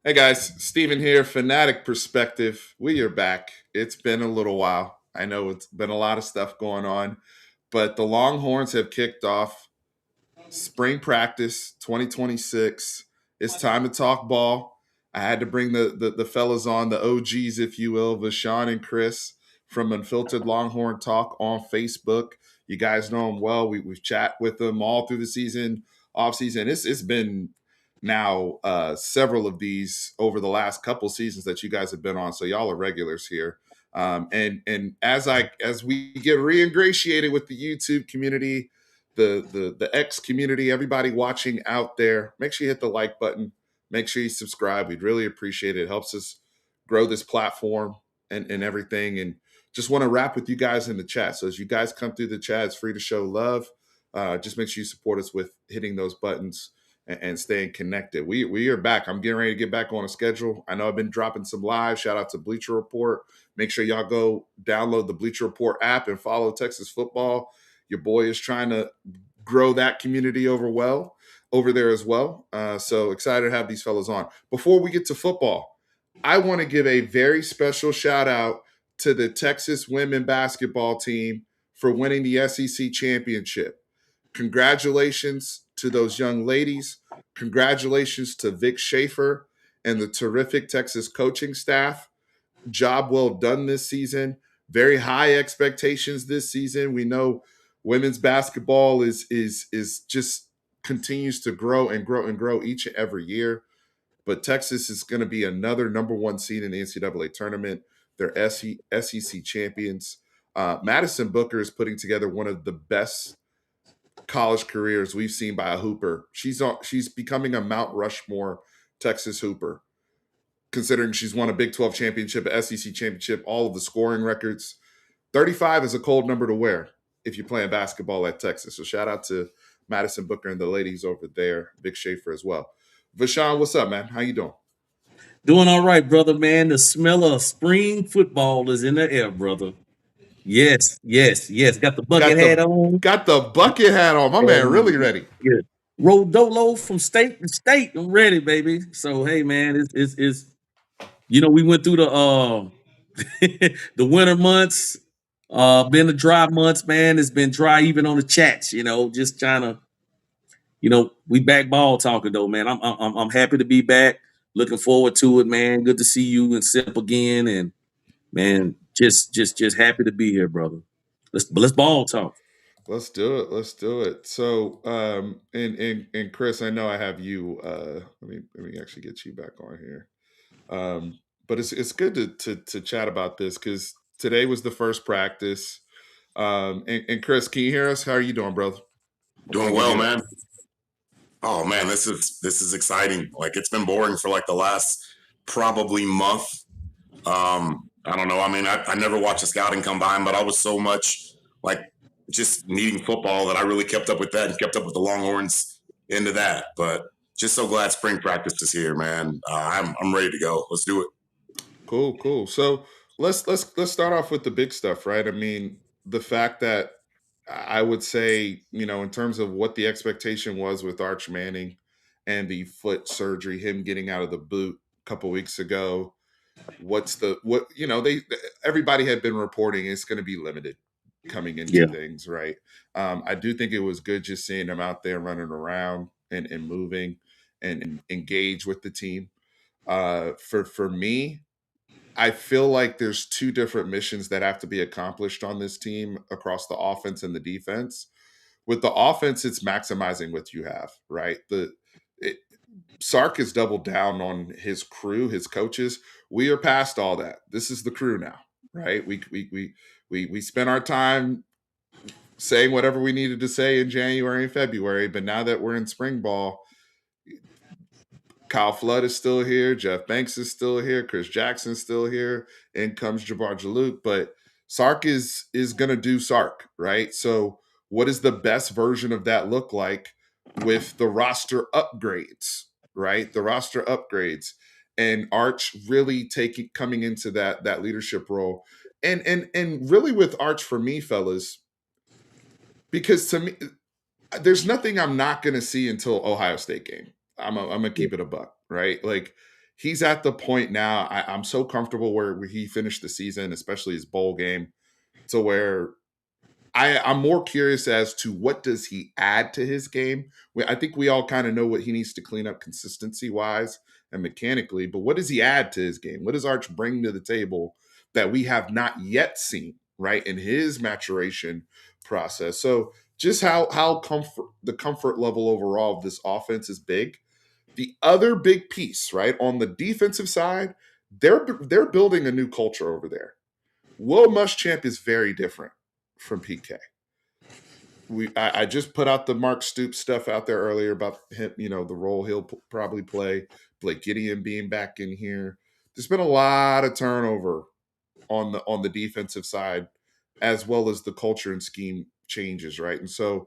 Hey guys, Steven here, Fanatic Perspective. We are back. It's been a little while. I know it's been a lot of stuff going on, but the Longhorns have kicked off spring practice 2026. It's time to talk ball. I had to bring the fellas on, the OGs, if you will, Vashawn and Chris from Unfiltered Longhorn Talk on Facebook. You guys know them well. We've chat with them all through the season, off season. It's been now several of these over the last couple seasons that you guys have been on. So y'all are regulars here. And as we get reingratiated with the YouTube community, the X community, everybody watching out there, make sure you hit the like button. Make sure you subscribe. We'd really appreciate it. It helps us grow this platform and everything. And just want to wrap with you guys in the chat. So as you guys come through the chat, it's free to show love. Just make sure you support us with hitting those buttons and staying connected. We are back. I'm getting ready to get back on a schedule. I know I've been dropping some live. Shout out to Bleacher Report. Make sure y'all go download the Bleacher Report app and follow Texas football. Your boy is trying to grow that community over there as well. So excited to have these fellas on. Before we get to football, I want to give a very special shout out to the Texas women basketball team for winning the SEC championship. Congratulations to those young ladies. Congratulations to Vic Schaefer and the terrific Texas coaching staff. Job well done this season. Very high expectations this season. We know women's basketball is just continues to grow and grow and grow each and every year. But Texas is going to be another number one seed in the NCAA tournament. They're SEC champions. Madison Booker is putting together one of the best college careers we've seen by a hooper. She's becoming a Mount Rushmore Texas hooper, considering she's won a Big 12 championship, a SEC championship, all of the scoring records. 35 is a cold number to wear if you're playing basketball at Texas. So shout out to Madison Booker and the ladies over there, Vic Schaefer as well. Vashawn, what's up, man? How you doing? Doing all right, brother, man. The smell of spring football is in the air, brother. Yes, yes, yes. Got the bucket Got hat the on. got the bucket hat on. My man And really ready. yeah. Roll dolo from state to state. I'm ready, baby. So hey man, it's we went through the the winter months, been the dry months, man. It's been dry even on the chats, just trying to, we back ball talking though, man. I'm happy to be back. Looking forward to it, man. Good to see you and Sip again. And man, just happy to be here, brother. Let's ball talk. Let's do it. Let's do it. So, and Chris, I know I have you. Let me actually get you back on here. But it's good to chat about this because today was the first practice. And Chris, can you hear us? How are you doing, brother? Want Doing to give well, you man. Oh man, this is exciting. Like it's been boring for like the last probably month. I don't know. I mean, I never watched a scouting combine, but I was so much like just needing football that I really kept up with that and kept up with the Longhorns into that. But just so glad spring practice is here, man. I'm ready to go. Let's do it. cool. So let's start off with the big stuff, right? I mean, the fact that I would say, in terms of what the expectation was with Arch Manning and the foot surgery, him getting out of the boot a couple weeks ago, they everybody had been reporting it's going to be limited coming into Yeah. things, right? I do think it was good just seeing him out there running around and moving and engage with the team. For me, I feel like there's two different missions that have to be accomplished on this team across the offense and the defense. With the offense, it's maximizing what you have, right? Sark has doubled down on his crew, his coaches. We are past all that. This is the crew now, right? We spent our time saying whatever we needed to say in January and February, but now that we're in spring ball, Kyle Flood is still here. Jeff Banks is still here. Chris Jackson's still here. In comes Jabbar Jaluk. But Sark is going to do Sark, right? So what does the best version of that look like with the roster upgrades, right? The roster upgrades. And Arch really coming into that leadership role. And really with Arch for me, fellas, because to me, there's nothing I'm not going to see until Ohio State game. I'm gonna keep it a buck, right? Like he's at the point now. I'm so comfortable where he finished the season, especially his bowl game, to where I'm more curious as to what does he add to his game. I think we all kind of know what he needs to clean up consistency wise and mechanically, but what does he add to his game? What does Arch bring to the table that we have not yet seen, right, in his maturation process? So just how the comfort level overall of this offense is big. The other big piece, right, on the defensive side, they're building a new culture over there. Will Muschamp is very different from PK. I just put out the Mark Stoops stuff out there earlier about him, the role he'll probably play. Blake Gideon being back in here. There's been a lot of turnover on the defensive side, as well as the culture and scheme changes, right? And so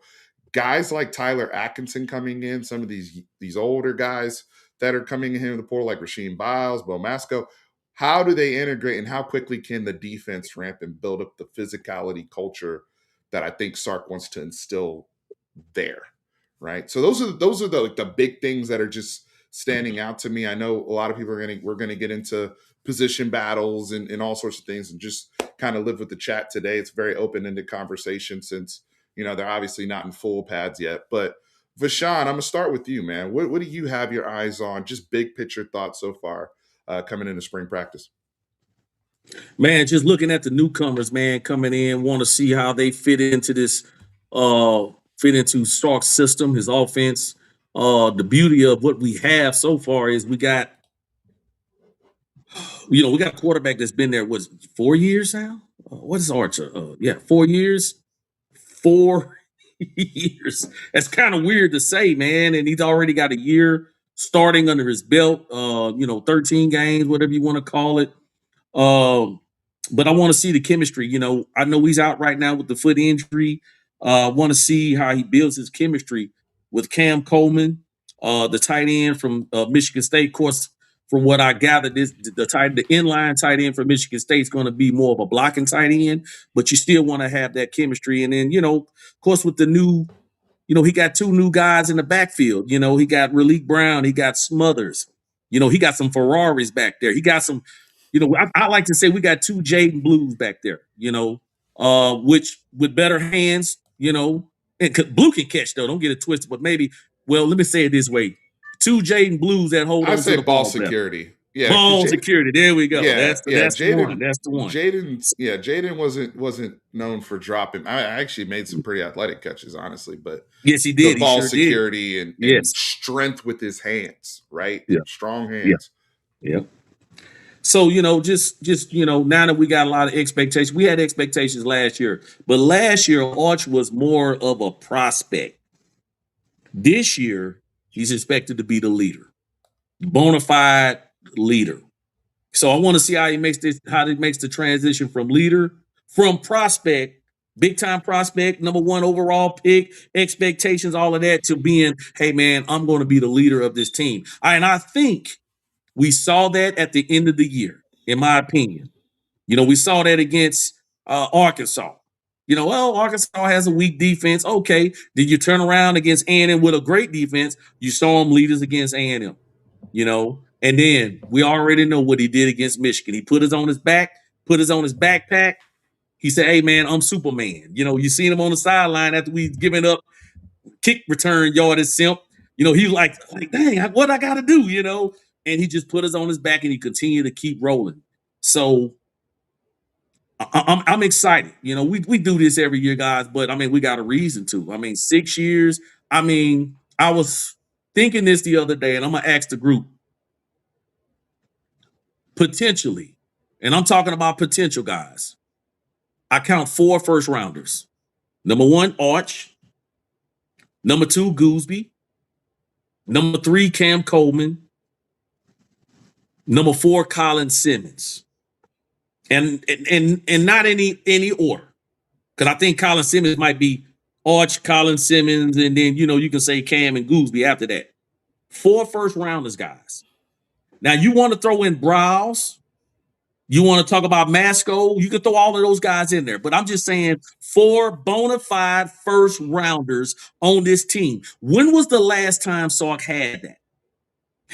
guys like Tyler Atkinson coming in, some of these older guys that are coming in the portal, like Rasheem Biles, Bo Masco, how do they integrate and how quickly can the defense ramp and build up the physicality culture that I think Sark wants to instill there, right? So those are the big things that are just standing out to me. I know a lot of people we're gonna get into position battles and all sorts of things, and just kind of live with the chat today. It's a very open-ended conversation since they're obviously not in full pads yet. But Vashawn, I'm gonna start with you, man. What do you have your eyes on? Just big picture thoughts so far coming into spring practice. Man, just looking at the newcomers, man, coming in, want to see how they fit into this, fit into Stark's system, his offense. The beauty of what we have so far is we got a quarterback that's been there, 4 years now? What is Archer? 4 years. 4 years. That's kind of weird to say, man. And he's already got a year starting under his belt, 13 games, whatever you want to call it. But I want to see the chemistry. I know he's out right now with the foot injury. I want to see how he builds his chemistry with Cam Coleman, the tight end from Michigan State. Of course, from what I gathered, the inline tight end from Michigan State is going to be more of a blocking tight end, but you still want to have that chemistry. And then, of course, with the new, he got 2 new guys in the backfield. He got Raleek Brown, he got Smothers. He got some Ferraris back there. He got some. I like to say we got 2 Jaden Blues back there, which with better hands, and Blue can catch, though. Don't get it twisted, but maybe, let me say it this way. 2 Jaden Blues that hold on to the ball security. Better. Yeah, ball security. There we go. Yeah, that's the one. That's the one. Jaden wasn't known for dropping. I actually made some pretty athletic catches, honestly, but yes, he did. The ball security did. and strength with his hands, right? Yeah. Strong hands. Yeah. So, just now that we got a lot of expectations, we had expectations last year, but last year Arch was more of a prospect. This year, he's expected to be the leader, bona fide leader. So I want to see how he makes the transition from prospect, big time prospect, number 1 overall pick, expectations, all of that, to being, hey man, I'm going to be the leader of this team. And I think we saw that at the end of the year, in my opinion. We saw that against Arkansas. Arkansas has a weak defense. Okay, did you turn around against A&M with a great defense? You saw them leaders against A&M. And then we already know what he did against Michigan. He put his on his backpack. He said, hey, man, I'm Superman. You seen him on the sideline after we given up kick return yardage simp. He was like, dang, what I got to do, And he just put us on his back and he continued to keep rolling. So I'm excited. We do this every year, guys, but we got a reason to. 6 years. I was thinking this the other day, and I'm going to ask the group. Potentially, and I'm talking about potential guys, I count 4 first rounders. Number 1, Arch. Number 2, Gooseby. Number 3, Cam Coleman. Number 4, Colin Simmons. And not any order. Because I think Colin Simmons might be Arch, Colin Simmons, and then, you can say Cam and Gooseby after that. 4 first rounders, guys. Now, you want to throw in Browse. You want to talk about Masco. You can throw all of those guys in there. But I'm just saying 4 bona fide first rounders on this team. When was the last time Sark had that?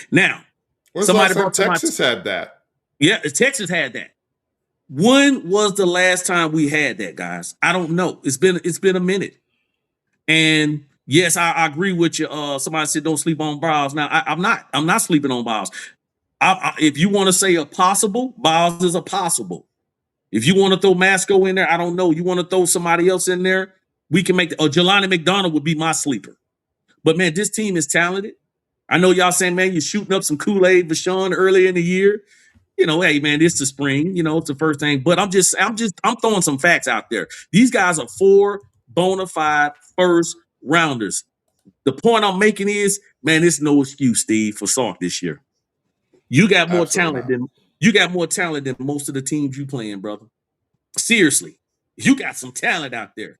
Now, When's the last time Texas had that? Yeah, Texas had that. When was the last time we had that, guys? I don't know. It's been a minute. And yes, I agree with you. Somebody said don't sleep on Biles. Now I'm not sleeping on Biles. If you want to say a possible, Biles is a possible. If you want to throw Masco in there, I don't know. You want to throw somebody else in there, we can make Jelani McDonald would be my sleeper. But man, this team is talented. I know y'all saying, man, you're shooting up some Kool-Aid for Sean early in the year. Hey man, it's the spring, it's the first thing. But I'm throwing some facts out there. These guys are 4 bona fide first rounders. The point I'm making is, man, it's no excuse, Steve, for Sark this year. You got more talent than most of the teams you playing, brother. Seriously, you got some talent out there.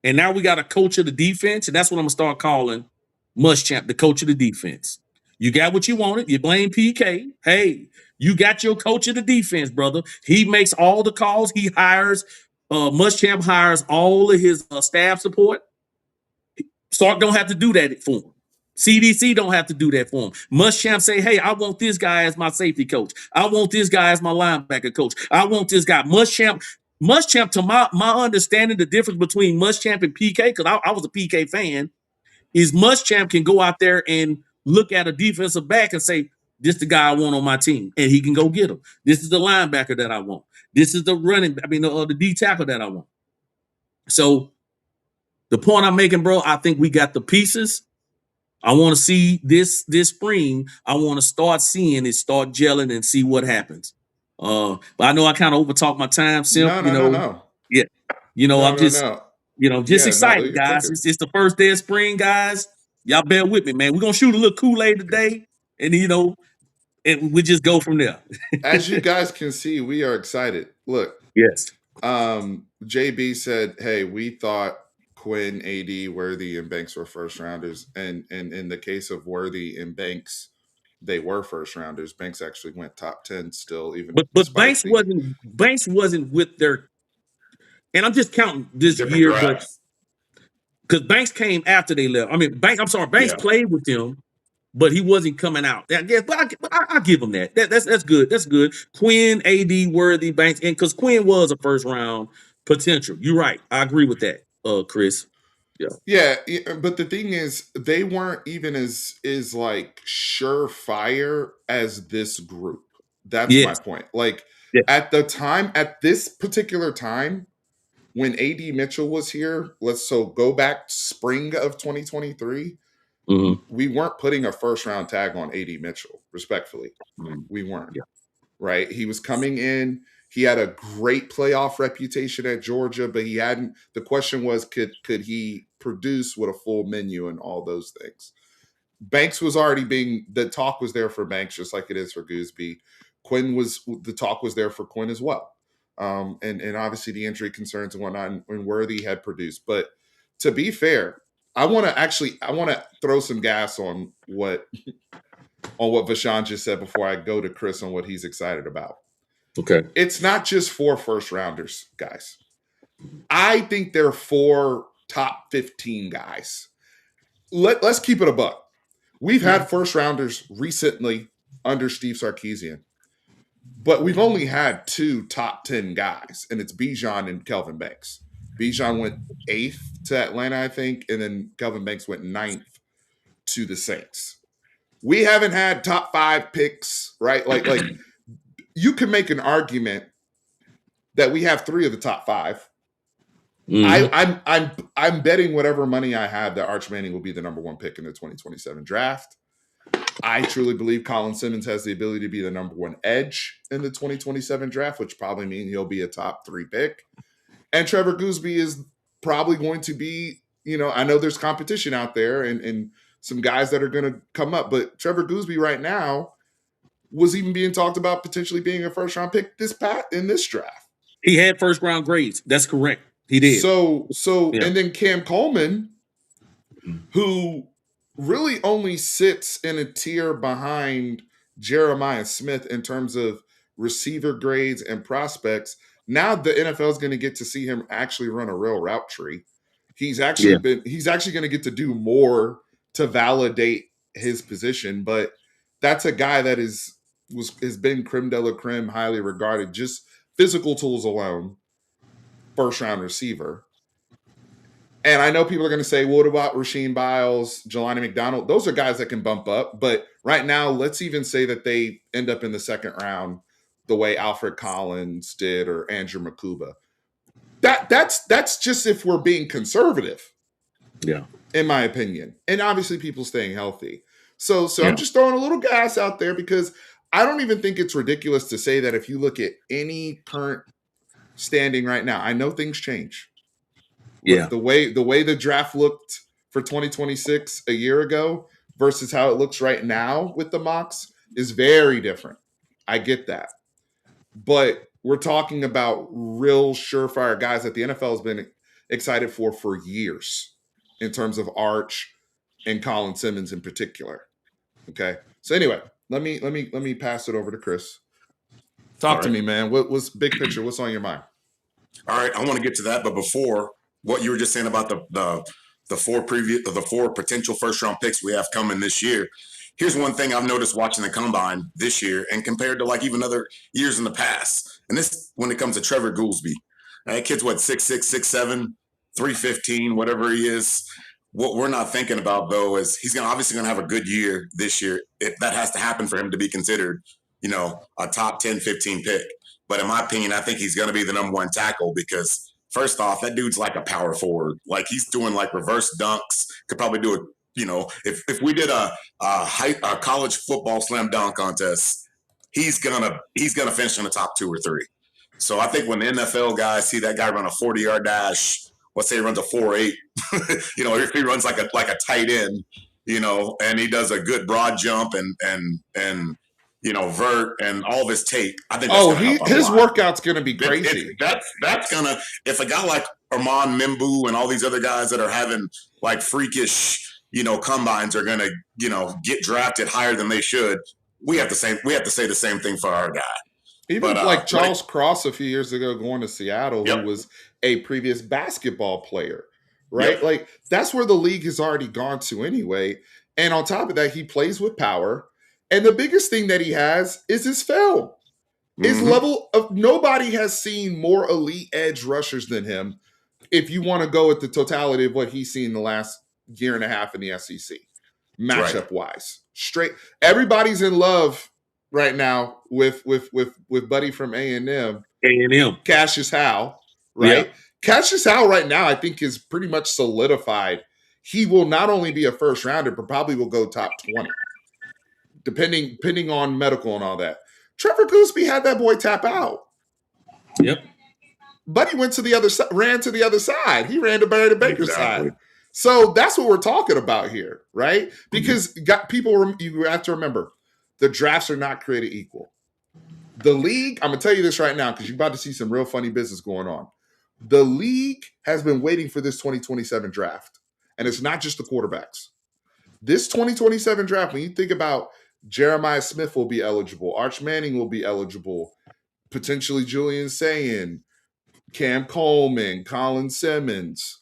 And now we got a coach of the defense, and that's what I'm gonna start calling Muschamp, the coach of the defense. You got what you wanted. You blame PK. Hey, you got your coach of the defense, brother. He makes all the calls. He hires. Muschamp hires all of his staff support. Sark don't have to do that for him. CDC don't have to do that for him. Muschamp say, hey, I want this guy as my safety coach. I want this guy as my linebacker coach. I want this guy. Muschamp, to my understanding, the difference between Muschamp and PK, because I was a PK fan, is Muschamp can go out there and look at a defensive back and say, this is the guy I want on my team, and he can go get him. This is the linebacker that I want. This is the D tackle that I want. So the point I'm making, bro, I think we got the pieces. I want to see this spring. I want to start seeing it start gelling and see what happens. But I know I kind of overtalk my time, Simp. No. Yeah. I'm just excited, guys. Cooking. It's the first day of spring, guys. Y'all bear with me, man. We're gonna shoot a little Kool-Aid today, and and we just go from there. As you guys can see, we are excited. Look. Yes. JB said, hey, we thought Quinn, AD, Worthy, and Banks were first rounders. And in the case of Worthy and Banks, they were first rounders. Banks actually went top 10 still, even but Banks wasn't with their, and I'm just counting this year, but because Banks came after they left. I mean, Banks played with them, but he wasn't coming out. Yeah, but I give him that. That's good. That's good. Quinn, AD, Worthy, Banks, and because Quinn was a first round potential. You're right. I agree with that, Chris. Yeah, but the thing is, they weren't even as like surefire as this group. That's my point. Like at this particular time, when AD Mitchell was here, go back spring of 2023. Mm-hmm. We weren't putting a first round tag on AD Mitchell, respectfully. We weren't. Yeah. Right? He was coming in. He had a great playoff reputation at Georgia, but he hadn't. The question was, could he produce with a full menu and all those things? Banks was already the talk was there for Banks, just like it is for Gooseby. The talk was there for Quinn as well. And obviously the injury concerns and whatnot, and Worthy had produced. But to be fair, I want to throw some gas on what Vashawn just said before I go to Chris on what he's excited about. Okay. It's not just 4 first rounders, guys. I think there are 4 top 15 guys. Let's keep it a buck. We've had first rounders recently under Steve Sarkisian, but we've only had 2 top 10 guys, and it's Bijan and Kelvin Banks. Bijan went 8th to Atlanta, I think, and then Kelvin Banks went 9th to the Saints. We haven't had top 5 picks, right? Like you can make an that we have 3 of the top 5. Mm-hmm. I'm betting whatever money I have that Arch Manning will be the number 1 pick in the 2027 draft. I truly believe Colin Simmons has the ability to be the number 1 edge in the 2027 draft, which probably means he'll be a top 3 pick. And Trevor Gooseby is probably going to be, I know there's competition out there and some guys that are going to come up, but Trevor Gooseby right now was even being talked about potentially being a first round pick in this draft. He had first round grades. That's correct. He did. So And then Cam Coleman, who really only sits in a tier behind Jeremiah Smith in terms of receiver grades and prospects. Now the NFL is going to get to see him actually run a real route tree. He's actually he's actually going to get to do more to validate his position, but that's a guy that has been creme de la creme, highly regarded, just physical tools alone, first round receiver. And I know people are going to say, well, what about Rasheem Biles, Jelani McDonald? Those are guys that can bump up. But right now, let's even say that they end up in the second round the way Alfred Collins did or Andrew Makuba. That's just if we're being conservative. Yeah. In my opinion. And obviously people staying healthy. So Yeah. I'm just throwing a little gas out there because I don't even think it's ridiculous to say that if you look at any current standing right now, I know things change. Yeah. The way the draft looked for 2026 a year ago versus how it looks right now with the mocks is very different. I get that. But we're talking about real surefire guys that the NFL has been excited for years in terms of Arch and Colin Simmons in particular. Okay. So anyway, let me pass it over to Chris. Talk to me, man. What was big picture? What's on your mind? All right, I want to get to that, but before, what you were just saying about the four potential first round picks we have coming this year. Here's one thing I've noticed watching the combine this year, and compared to like even other years in the past. And this, when it comes to Trevor Goolsby, that kid's what 6'6", 6'7", 315, whatever he is. What we're not thinking about though is he's obviously gonna have a good year this year. If that has to happen for him to be considered, a top 10, 15 pick. But in my opinion, I think he's going to be the number one tackle because first off, that dude's like a power forward. Like he's doing like reverse dunks. Could probably do it. If we did a college football slam dunk contest, he's gonna finish in the top 2 or 3. So I think when the NFL guys see that guy run a 40-yard dash, let's say he runs a 4.8, if he runs like a tight end, and he does a good broad jump and vert and all of his tape. I think that's his workout's gonna be crazy. That's gonna, if a guy like Armand Mimbu and all these other guys that are having like freakish, combines are gonna, get drafted higher than they should. We have to say the same thing for our guy. Even like Charles Cross a few years ago going to Seattle, who was a previous basketball player, right? Yep. Like that's where the league has already gone to anyway. And on top of that, he plays with power. And the biggest thing that he has is his film. His level of nobody has seen more elite edge rushers than him. If you want to go with the totality of what he's seen the last year and a half in the SEC, matchup wise, straight. Everybody's in love right now with Buddy from A&M, Cassius Howe, right? Yeah. Cassius Howe right now, I think, is pretty much solidified. He will not only be a first rounder, but probably will go top 20. Depending on medical and all that. Trevor Goolsby had that boy tap out. Yep. Buddy went to the other side, ran to the other side. He ran to Barry the Baker's side. So that's what we're talking about here, right? Because you have to remember, the drafts are not created equal. The league, I'm going to tell you this right now because you're about to see some real funny business going on. The league has been waiting for this 2027 draft. And it's not just the quarterbacks. This 2027 draft, when you think about Jeremiah Smith will be eligible, Arch Manning will be eligible, potentially Julian Sayin, Cam Coleman, Colin Simmons,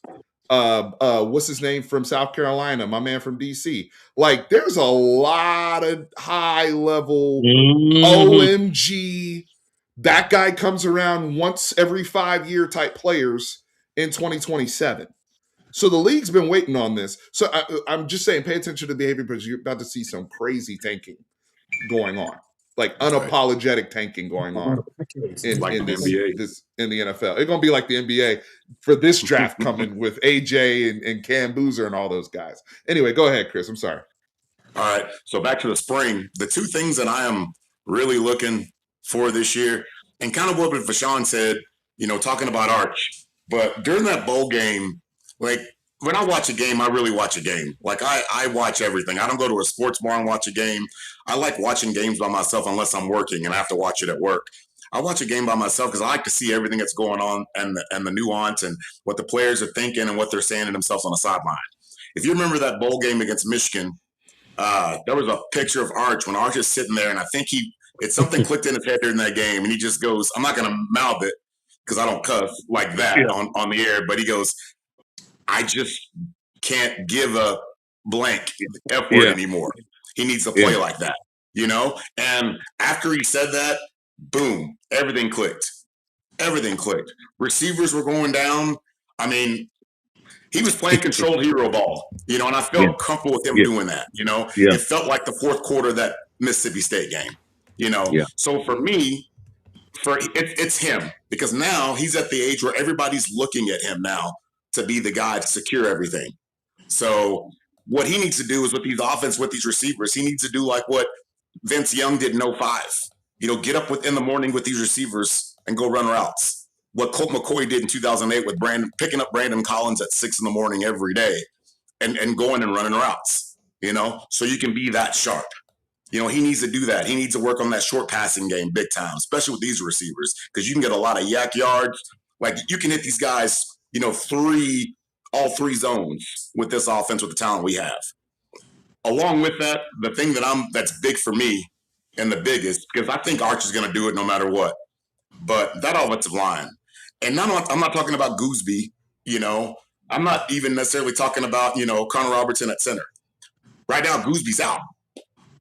what's his name from South Carolina, my man from DC. Like, there's a lot of high-level OMG, that guy comes around once every 5-year type players in 2027. So the league's been waiting on this. So I'm just saying, pay attention to behavior because you're about to see some crazy tanking going on, like unapologetic tanking going on in the NFL. It's gonna be like the NBA for this draft coming with AJ and Cam Boozer and all those guys. Anyway, go ahead, Chris. I'm sorry. All right. So back to the spring. The two things that I am really looking for this year, and kind of what Vashawn said, talking about Arch, but during that bowl game. Like, when I watch a game, I really watch a game. Like, I watch everything. I don't go to a sports bar and watch a game. I like watching games by myself unless I'm working and I have to watch it at work. I watch a game by myself because I like to see everything that's going on and the nuance and what the players are thinking and what they're saying to themselves on the sideline. If you remember that bowl game against Michigan, there was a picture of Arch when Arch is sitting there, and I think it's something clicked in his head during that game, and he just goes, I'm not going to mouth it because I don't cuss like that on the air, but he goes, I just can't give a blank F word anymore. He needs to play like that. you know? And after he said that, boom, everything clicked. Everything clicked. Receivers were going down. I mean, he was playing controlled hero ball, you know, and I felt comfortable with him doing that. You know, it felt like the fourth quarter of that Mississippi State game, you know. So for me, it's him, because now he's at the age where everybody's looking at him now to be the guy to secure everything. So what he needs to do is with these offense, with these receivers, he needs to do like what Vince Young did in 05. You know, get up in the morning with these receivers and go run routes. What Colt McCoy did in 2008 with picking up Brandon Collins at 6 a.m. every day and going and running routes, you know, so you can be that sharp. You know, he needs to do that. He needs to work on that short passing game big time, especially with these receivers, because you can get a lot of yak yards. Like, you can hit these guys, you know, all three zones with this offense, with the talent we have. Along with that, the thing that's big for me, and the biggest, because I think Arch is going to do it no matter what, but that offensive line. And I'm not talking about Gooseby, you know. I'm not even necessarily talking about, you know, Connor Robertson at center. Right now, Gooseby's out.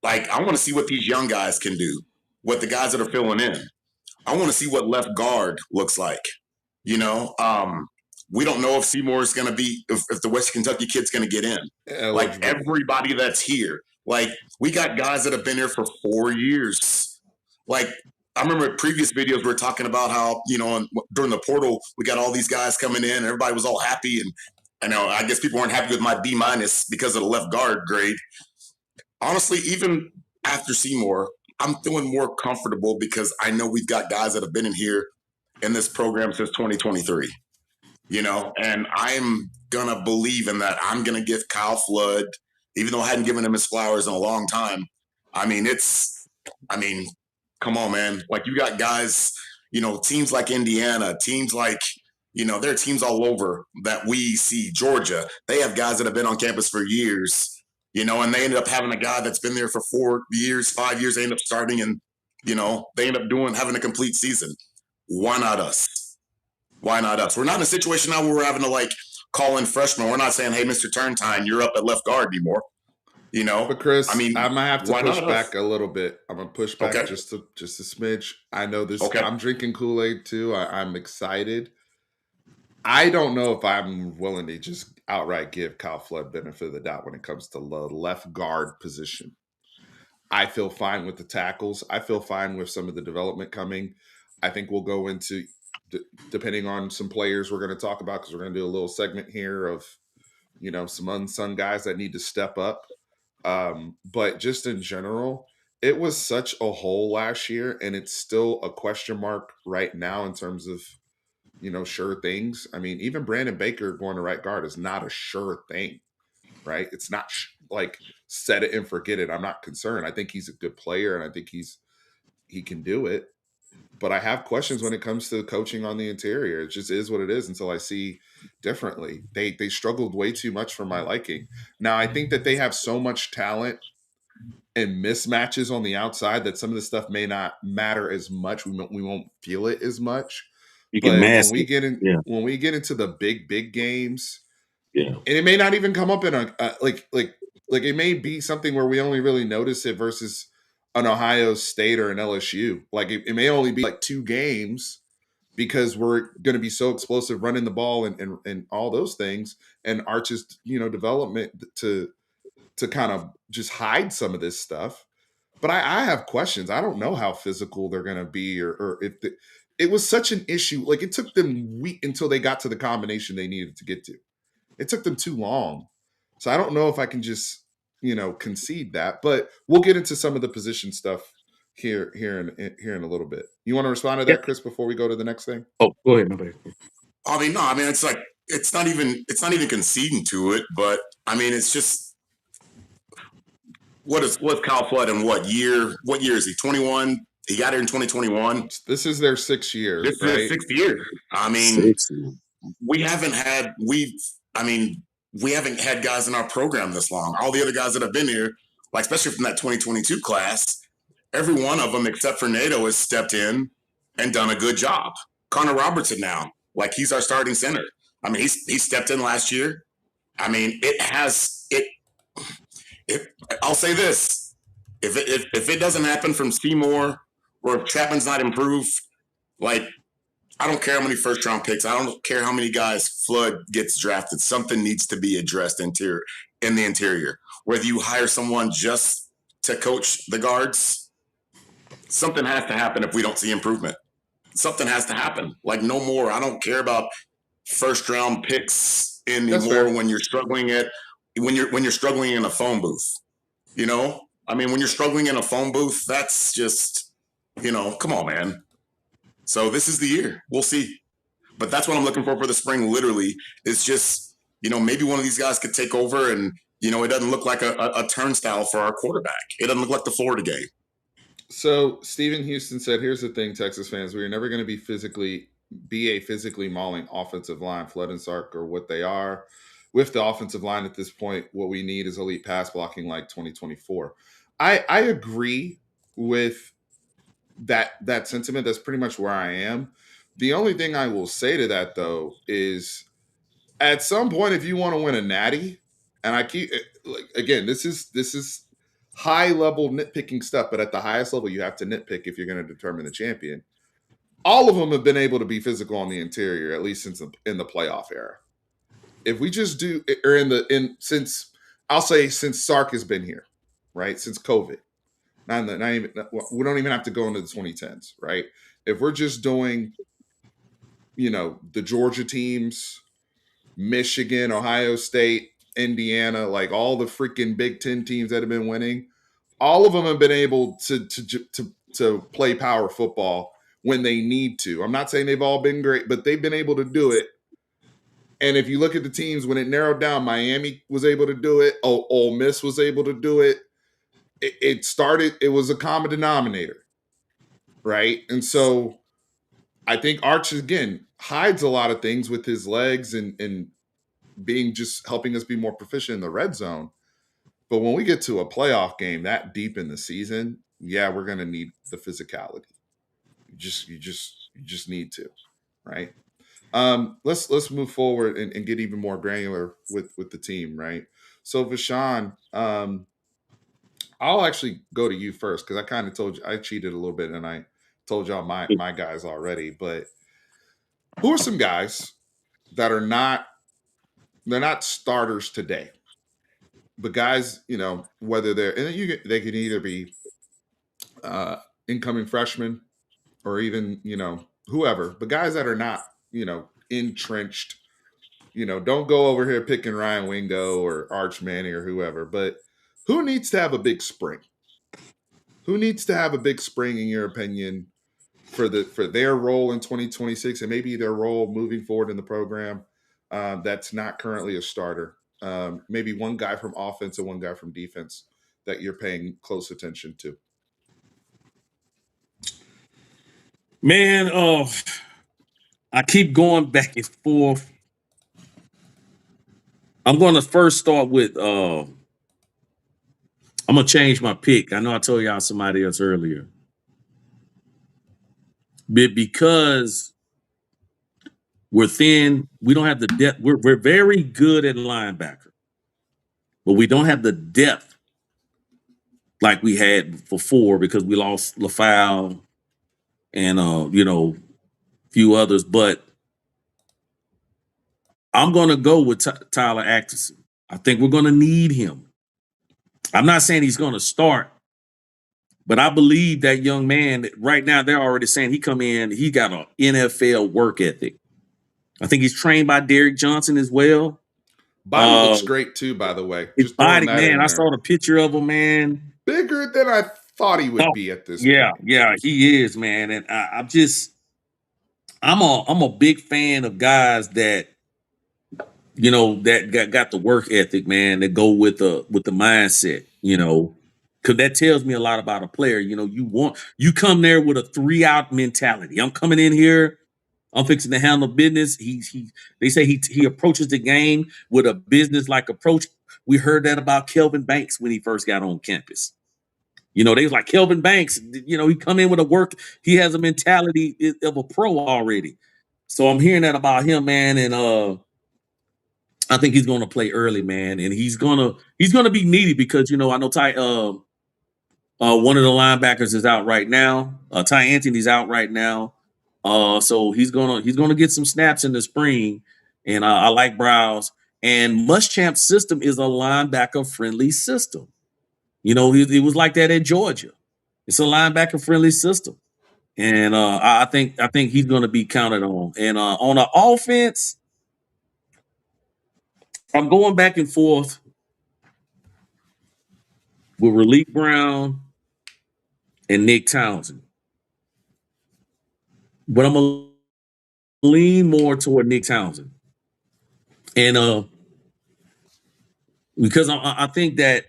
Like, I want to see what these young guys can do, what the guys that are filling in. I want to see what left guard looks like. You know, we don't know if Seymour is going to be, if the West Kentucky kid's going to get in. Like, everybody that's here. Like, we got guys that have been here for 4 years. Like, I remember previous videos we were talking about how, you know, during the portal, we got all these guys coming in, and everybody was all happy. And I know, I guess people weren't happy with my B- because of the left guard grade. Honestly, even after Seymour, I'm feeling more comfortable because I know we've got guys that have been in here in this program since 2023, you know, and I'm going to believe in that. I'm going to give Kyle Flood, even though I hadn't given him his flowers in a long time. I mean, come on, man. Like, you got guys, you know, teams like Indiana, teams like, you know, there are teams all over that we see. Georgia, they have guys that have been on campus for years, you know, and they ended up having a guy that's been there for 4 years, 5 years. They end up starting, and, you know, they end up having a complete season. Why not us? Why not us? We're not in a situation now where we're having to, like, call in freshmen. We're not saying, hey, Mr. Turntine, you're up at left guard anymore. You know, but Chris, I mean, I'm gonna have to push back a little bit. I'm gonna push back just a smidge. I know this. Okay. I'm drinking Kool-Aid too. I'm excited. I don't know if I'm willing to just outright give Kyle Flood benefit of the doubt when it comes to the left guard position. I feel fine with the tackles. I feel fine with some of the development coming. I think we'll go into, depending on some players we're going to talk about, because we're going to do a little segment here of, you know, some unsung guys that need to step up. But just in general, it was such a hole last year, and it's still a question mark right now in terms of, you know, sure things. I mean, even Brandon Baker going to right guard is not a sure thing, right? It's not like set it and forget it. I'm not concerned. I think he's a good player, and I think he can do it. But I have questions when it comes to coaching on the interior. It just is what it is until I see differently. They struggled way too much for my liking. Now, I think that they have so much talent and mismatches on the outside that some of the stuff may not matter as much. We won't feel it as much. But when we get into the big games, and it may not even come up in like it may be something where we only really notice it versus an Ohio State or an LSU. Like, it may only be like 2 games because we're going to be so explosive running the ball and all those things, and Arch's, you know, development to kind of just hide some of this stuff. But I have questions. I don't know how physical they're going to be, or if it was such an issue. Like, it took them weeks until they got to the combination they needed to get to. It took them too long. So I don't know if I can just, you know, concede that. But we'll get into some of the position stuff here in a little bit. You want to respond to that, Chris, before we go to the next thing? Oh, go ahead. No, I mean, no. I mean, it's like it's not even conceding to it, but I mean, it's just what's Kyle Flood in what year? What year is he? 21. He got here in 2021. This is their 6th year. This is their 6th year. I mean, we haven't had guys in our program this long. All the other guys that have been here, like especially from that 2022 class, every one of them except for NATO has stepped in and done a good job. Connor Robertson now, like, he's our starting center. I mean, he stepped in last year. I mean, I'll say this. If it doesn't happen from Seymour, or if Chapman's not improved, like, I don't care how many first round picks. I don't care how many guys Flood gets drafted. Something needs to be addressed in the interior. Whether you hire someone just to coach the guards, something has to happen if we don't see improvement. Something has to happen. Like, no more. I don't care about first round picks anymore when you're struggling when you're struggling in a phone booth. You know? I mean, when you're struggling in a phone booth, that's just, come on, man. So this is the year. We'll see. But that's what I'm looking for the spring, literally. It's just, maybe one of these guys could take over and, it doesn't look like a turnstile for our quarterback. It doesn't look like the Florida game. So Stephen Houston said, here's the thing, Texas fans, we are never going to be a physically mauling offensive line. Flood and Sark are what they are. With the offensive line at this point, what we need is elite pass blocking like 2024. I agree with that sentiment. That's pretty much where I am. The only thing I will say to that, though, is at some point, if you want to win a natty, and I keep, like, again, this is high level nitpicking stuff, but at the highest level, you have to nitpick if you're going to determine the champion. All of them have been able to be physical on the interior, at least in the playoff era. If we just do, or since Sark has been here, right? Since COVID, we don't even have to go into the 2010s, right? If we're just doing, the Georgia teams, Michigan, Ohio State, Indiana, like all the freaking Big Ten teams that have been winning, all of them have been able to play power football when they need to. I'm not saying they've all been great, but they've been able to do it. And if you look at the teams, when it narrowed down, Miami was able to do it. Ole Miss was able to do it. It was a common denominator, right? And so I think Arch, again, hides a lot of things with his legs and being just helping us be more proficient in the red zone. But when we get to a playoff game that deep in the season, yeah, we're going to need the physicality. You just need to, right? Let's move forward and get even more granular with the team, right? So Vashon, I'll actually go to you first because I kind of told you I cheated a little bit and I told y'all my guys already. But who are some guys that are not starters today? But guys, whether they can either be incoming freshmen or even whoever, but guys that are not entrenched. Don't go over here picking Ryan Wingo or Arch Manning or whoever. But who needs to have a big spring? Who needs to have a big spring, in your opinion, for their role in 2026 and maybe their role moving forward in the program that's not currently a starter? Maybe one guy from offense and one guy from defense that you're paying close attention to. Man, I keep going back and forth. I'm going to first start with I'm going to change my pick. I know I told y'all somebody else earlier. But because we're thin, we don't have the depth. We're very good at linebacker, but we don't have the depth like we had before because we lost LaFau and a few others. But I'm going to go with Tyler Atkinson. I think we're going to need him. I'm not saying he's going to start, but I believe that young man, right now, they're already saying he got an NFL work ethic. I think he's trained by Derek Johnson as well. Body looks great too, by the way. His body, man, I saw the picture of him, man. Bigger than I thought he would be at this point. Yeah, he is, man. And I'm a big fan of guys that, that got the work ethic, man, that go with the mindset, because that tells me a lot about a player. You come there with a 3-out mentality. I'm coming in here, I'm fixing to handle business. They say he approaches the game with a business-like approach. We heard that about Kelvin Banks when he first got on campus. They was like, Kelvin Banks, he come in with a work. He has a mentality of a pro already. So I'm hearing that about him, man, and I think he's going to play early, man, and he's gonna be needy because I know One of the linebackers is out right now. Ty Anthony's out right now. So he's gonna get some snaps in the spring. And I like Browse. And Muschamp's system is a linebacker friendly system. You know, it was like that at Georgia. It's a linebacker friendly system. And I think he's going to be counted on. And on the offense, I'm going back and forth with Raleek Brown and Nick Townsend, but I'm gonna lean more toward Nick Townsend, and because I think that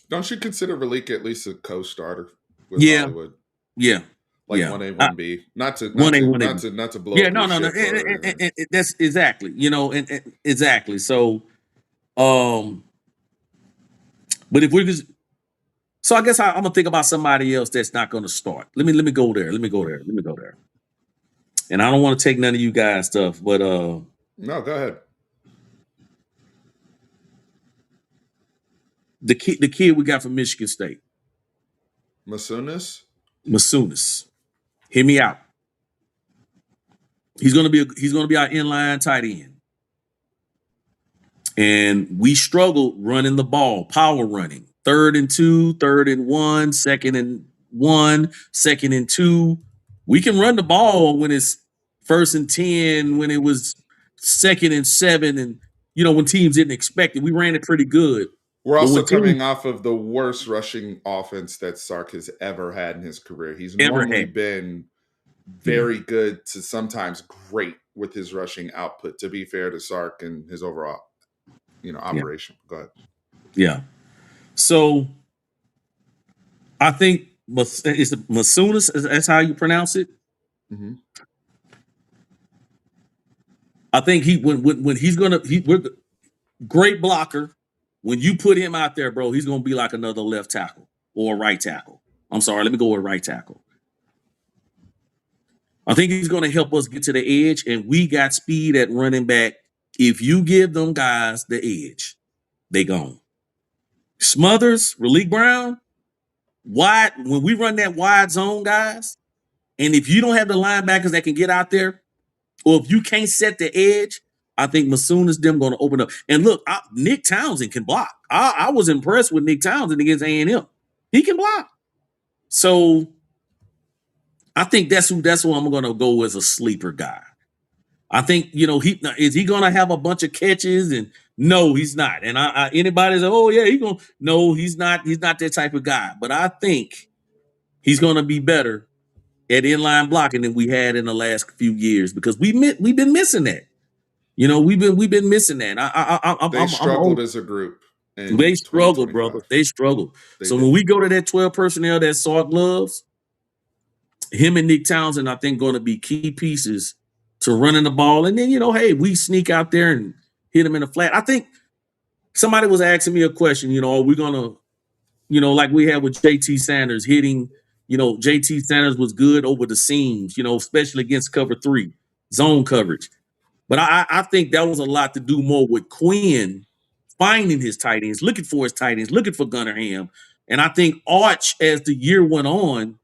Don't you consider Raleek at least a co-starter with yeah, Hollywood? Yeah, Like yeah, 1A, 1B. Not to one A, one A. not to blow Yeah, up no, your no, no. ship or anything. That's exactly, you know, and exactly. So, but if we're just, so I guess I'm gonna think about somebody else that's not gonna start. Let me go there. Let me go there. And I don't want to take none of you guys stuff, but No, go ahead. the kid we got from Michigan State, Masunas? Masunas. Hear me out. He's gonna be our inline tight end. And we struggled running the ball, power running. 3rd and 2, 3rd and 1, 2nd and 1, 2nd and 2. We can run the ball when it's 1st and 10, when it was 2nd and 7, and you know, when teams didn't expect it. We ran it pretty good. We're But also when teams coming off of the worst rushing offense that Sark has ever had in his career. He's ever normally had. been very good to sometimes great with his rushing output, to be fair to Sark and his overall, operation. Go ahead. Yeah. So I think is it Masunas? That's how you pronounce it. Mm-hmm. I think when he's we're great blocker. When you put him out there, bro, he's gonna be like another left tackle or a right tackle. I'm sorry, let me go with right tackle. I think he's gonna help us get to the edge, and we got speed at running back. If you give them guys the edge, they gone. Smothers, Raleek Brown, wide, when we run that wide zone, guys, and if you don't have the linebackers that can get out there, or if you can't set the edge, I think Masunas them going to open up. And look, Nick Townsend can block. I was impressed with Nick Townsend against A&M. He can block. So I think that's who I'm going to go as a sleeper guy. I think, is he going to have a bunch of catches? And no, he's not. And anybody's like, oh yeah, no, he's not. He's not that type of guy. But I think he's going to be better at inline blocking than we had in the last few years, because we've been missing that. We've been missing that. They struggled as a group. They struggled, brother. They struggled. So when we go to that 12 personnel that Sark loves, him and Nick Townsend, I think, going to be key pieces to running the ball. And then, hey, we sneak out there and hit him in the flat. I think somebody was asking me a question, are we going to, like we had with JT Sanders hitting, JT Sanders was good over the seams, especially against cover 3, zone coverage. But I think that was a lot to do more with Quinn finding his tight ends, looking for his tight ends, looking for Gunnerham. And I think Arch, as the year went on,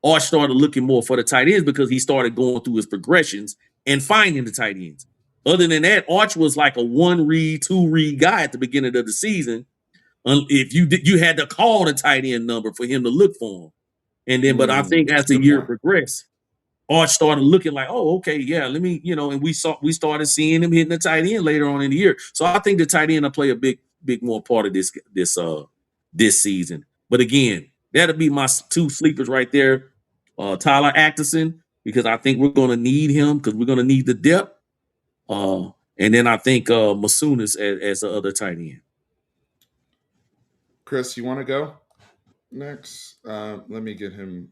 Arch started looking more for the tight ends because he started going through his progressions and finding the tight ends. Other than that, Arch was like a 1-read, 2-read guy at the beginning of the season. If you had to call the tight end number for him to look for him. And then, but I think as the year progressed, Arch started looking like, oh, okay, yeah, let me, and we started seeing him hitting the tight end later on in the year. So I think the tight end will play a big more part of this season. But again, that'll be my 2 sleepers right there. Tyler Atkinson, because I think we're going to need him, because we're going to need the depth. And then I think Masunas as the other tight end. Chris, you want to go next? Let me get him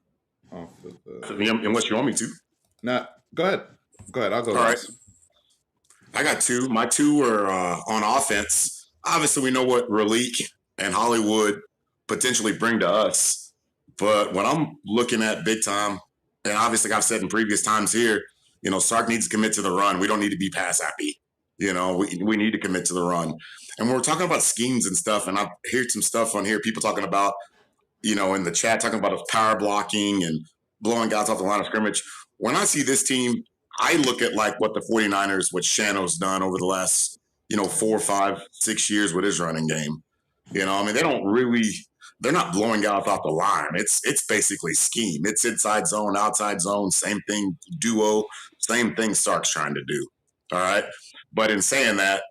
off of the. Unless you want me to. Nah, go ahead. I'll go. All right. I got 2. My 2 are on offense. Obviously, we know what Raleek and Hollywood potentially bring to us. But when I'm looking at big time, and obviously I've said in previous times here, Sark needs to commit to the run. We don't need to be pass happy. We need to commit to the run. And when we're talking about schemes and stuff, and I've heard some stuff on here, people talking about, in the chat talking about his power blocking and blowing guys off the line of scrimmage. When I see this team, I look at like what the 49ers, what Shano's done over the last, 4, 5, 6 years with his running game. I mean, they're not blowing guys off the line. It's basically scheme. It's inside zone, outside zone, same thing, duo, same thing Sark's trying to do. All right. But in saying that,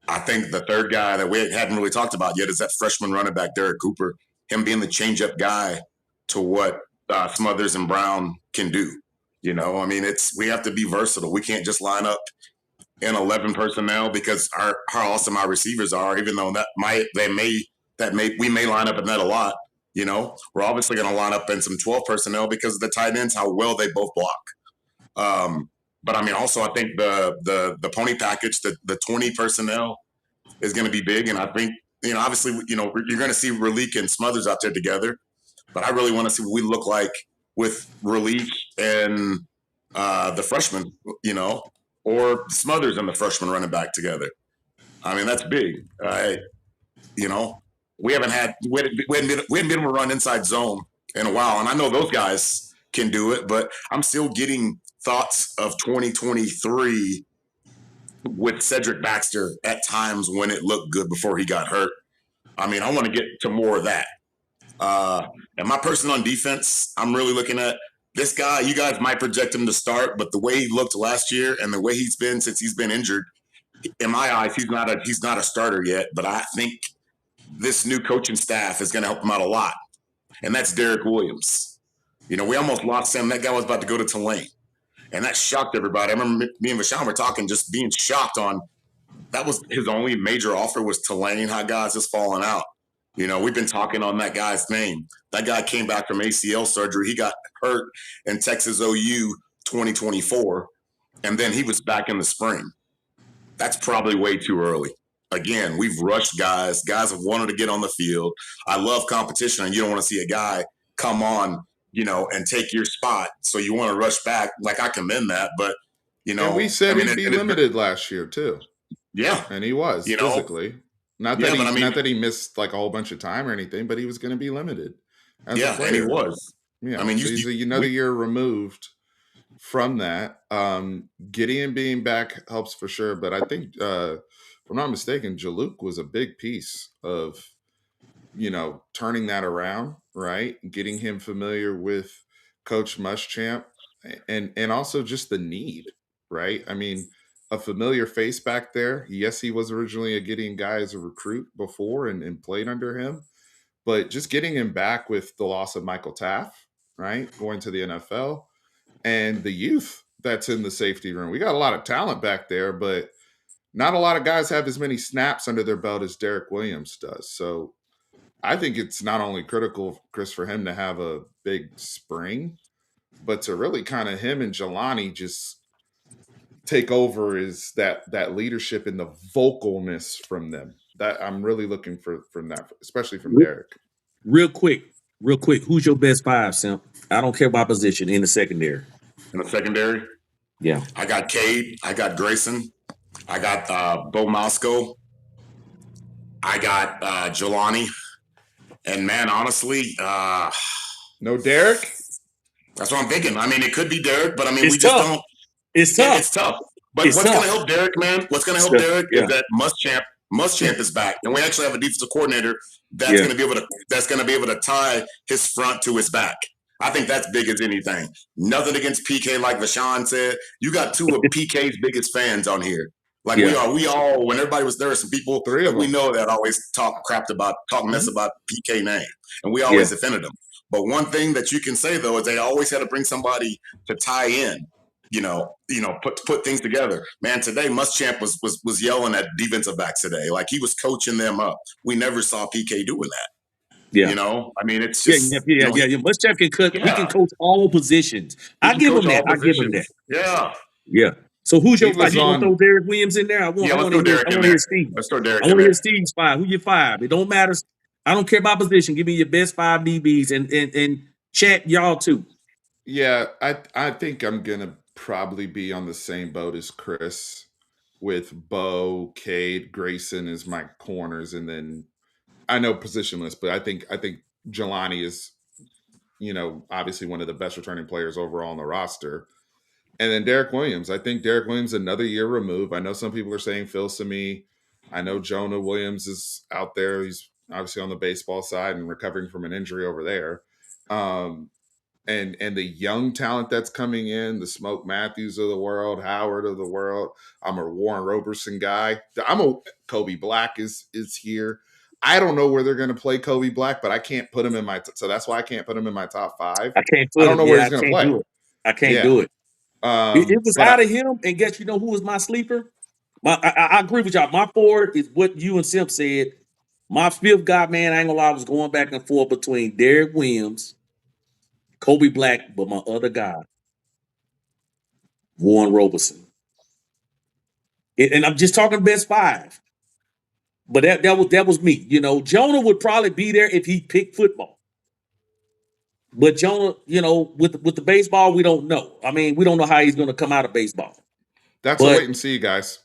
I think the third guy that we hadn't really talked about yet is that freshman running back, Derek Cooper, him being the change-up guy to what Smothers and Brown can do. I mean, we have to be versatile. We can't just line up in 11 personnel because how awesome our receivers are, even though we may line up in that a lot. We're obviously going to line up in some 12 personnel because of the tight ends, how well they both block. But I mean, also, I think the pony package, the 20 personnel is going to be big. And I think, obviously, you're going to see Raleek and Smothers out there together. But I really want to see what we look like with Raleek and the freshman, or Smothers and the freshman running back together. I mean, that's big. We hadn't been able to run inside zone in a while. And I know those guys can do it, but I'm still getting thoughts of 2023 with Cedric Baxter at times when it looked good before he got hurt. I mean, I want to get to more of that. And my person on defense, I'm really looking at this guy. You guys might project him to start, but the way he looked last year and the way he's been since he's been injured, in my eyes, he's not a starter yet. But I think this new coaching staff is going to help him out a lot. And that's Derek Williams. We almost lost him. That guy was about to go to Tulane. And that shocked everybody. I remember me and Vashon were talking, just being shocked on that was his only major offer was Tulane. How guys just falling out. We've been talking on that guy's name. That guy came back from ACL surgery. He got hurt in Texas OU 2024, and then he was back in the spring. That's probably way too early. Again, we've rushed guys. Guys have wanted to get on the field. I love competition, and you don't want to see a guy come on, and take your spot. So you want to rush back. Like, I commend that, but, And we said he'd be limited last year, too. Yeah. And he was, physically. Not that he missed like a whole bunch of time or anything, but he was going to be limited. And he was. Yeah, I mean, so he's another year removed from that. Gideon being back helps for sure, but I think, if I'm not mistaken, Jaluk was a big piece of, turning that around, right? Getting him familiar with Coach Muschamp, and also just the need, right? I mean, a familiar face back there. Yes, he was originally a Gideon guy as a recruit before and played under him, but just getting him back with the loss of Michael Taft, right? Going to the NFL and the youth that's in the safety room. We got a lot of talent back there, but not a lot of guys have as many snaps under their belt as Derek Williams does. So I think it's not only critical, Chris, for him to have a big spring, but to really kind of him and Jelani just take over is that leadership and the vocalness from them. That I'm really looking for from that, especially from Derek. Real quick. Who's your best five, Simp? I don't care about position in the secondary. In the secondary? Yeah. I got Cade. I got Grayson. I got Bo Moscow. I got Jelani. And man, honestly, no Derek? That's what I'm thinking. I mean, it could be Derek, but I mean, it's we tough. just don't. It's tough. It's tough. But what's going to help Derek, man? What's going to help Derek is that Muschamp is back, and we actually have a defensive coordinator that's going to be able to tie his front to his back. I think that's big as anything. Nothing against PK, like Vashon said. You got two of PK's biggest fans on here. Like we all. When everybody was there, some people we know that always talk mess about PK name, and we always defended them. But one thing that you can say though is they always had to bring somebody to tie in. Put things together. Man, today Muschamp was yelling at defensive backs today. Like he was coaching them up. We never saw PK doing that. Yeah. I mean, it's just Muschamp can cook. He can coach all positions. I give him that. Yeah. Yeah. So who's your five? You want to throw Derek Williams in there? I want to hear Steve. Let's throw Derek. I want to hear Steve's five. Who your five? It don't matter. I don't care about position. Give me your best five DBs and chat y'all too. Yeah, I think I'm gonna probably be on the same boat as Chris with Bo, Cade, Grayson as my corners, and then I know positionless, but I think Jelani is, obviously one of the best returning players overall on the roster. And then Derek Williams. I think Derek Williams another year removed. I know some people are saying Phil Sami. I know Jonah Williams is out there. He's obviously on the baseball side and recovering from an injury over there. And the young talent that's coming in, the Smoke Matthews of the world, Howard of the world. I'm a Warren Roberson guy. Kobe Black is here. I don't know where they're going to play Kobe Black, but I can't put him in my so that's why I can't put him in my top 5. I can't I put don't him. know where Yeah, he's I going to can't play. do it. I can't Yeah. do it. It was But out of him, and guess who was my sleeper? I agree with y'all. My 4 is what you and Simp said. My 5th guy, man, I ain't gonna lie, I was going back and forth between Derek Williams, Kobe Black, but my other guy, Warren Roberson. And I'm just talking best 5. But that was me. Jonah would probably be there if he picked football. But Jonah, with the baseball, we don't know. I mean, we don't know how he's going to come out of baseball. That's a wait and see, guys.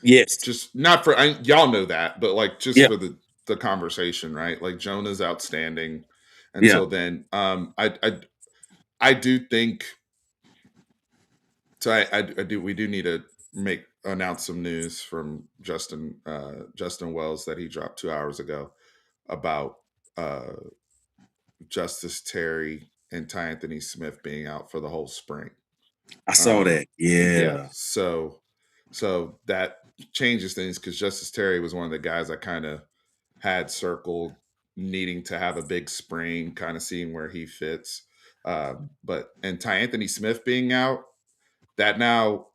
Yes. Just not for y'all know that, but like just for the conversation, right? Like Jonah's outstanding until then. I do think so. I do. We do need to announce some news from Justin Wells that he dropped 2 hours ago about Justice Terry and Ty Anthony Smith being out for the whole spring. I saw that. Yeah. So that changes things because Justice Terry was one of the guys I kind of had circled needing to have a big spring, kind of seeing where he fits. And Ty Anthony Smith being out, that now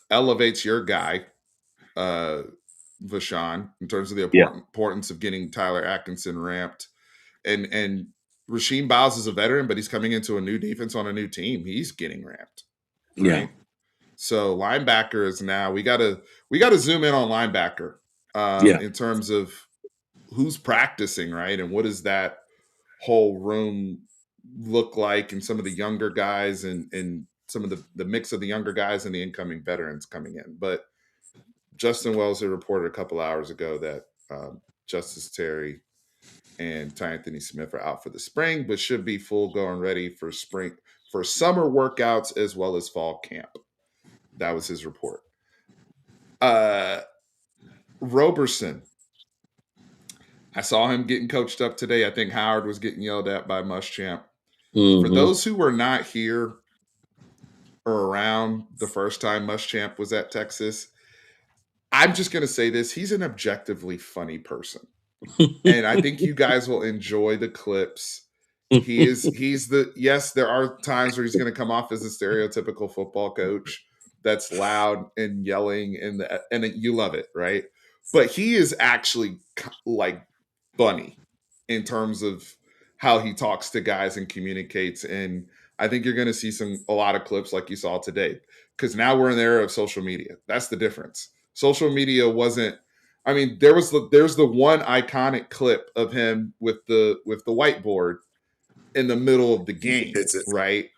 elevates your guy, Vashawn, in terms of the importance of getting Tyler Atkinson ramped. And Rasheem Biles is a veteran, but he's coming into a new defense on a new team. He's getting ramped. Right? Yeah. So linebacker is now we gotta zoom in on linebacker in terms of who's practicing, right? And what does that whole room look like, and some of the younger guys and some of the mix of the younger guys and the incoming veterans coming in. But Justin Wells had reported a couple hours ago that Justice Terry and Ty Anthony Smith are out for the spring, but should be full go and ready for summer workouts as well as fall camp. That was his report. Roberson. I saw him getting coached up today. I think Howard was getting yelled at by Muschamp. For those who were not here or around the first time Muschamp was at Texas, I'm just going to say this. He's an objectively funny person. And I think you guys will enjoy the clips. Yes, there are times where he's going to come off as a stereotypical football coach that's loud and yelling and you love it, right? But he is actually like funny in terms of how he talks to guys and communicates. And I think you're going to see a lot of clips like you saw today, because now we're in the era of social media. That's the difference. Social media wasn't. I mean, there's the one iconic clip of him with the whiteboard in the middle of the game, right?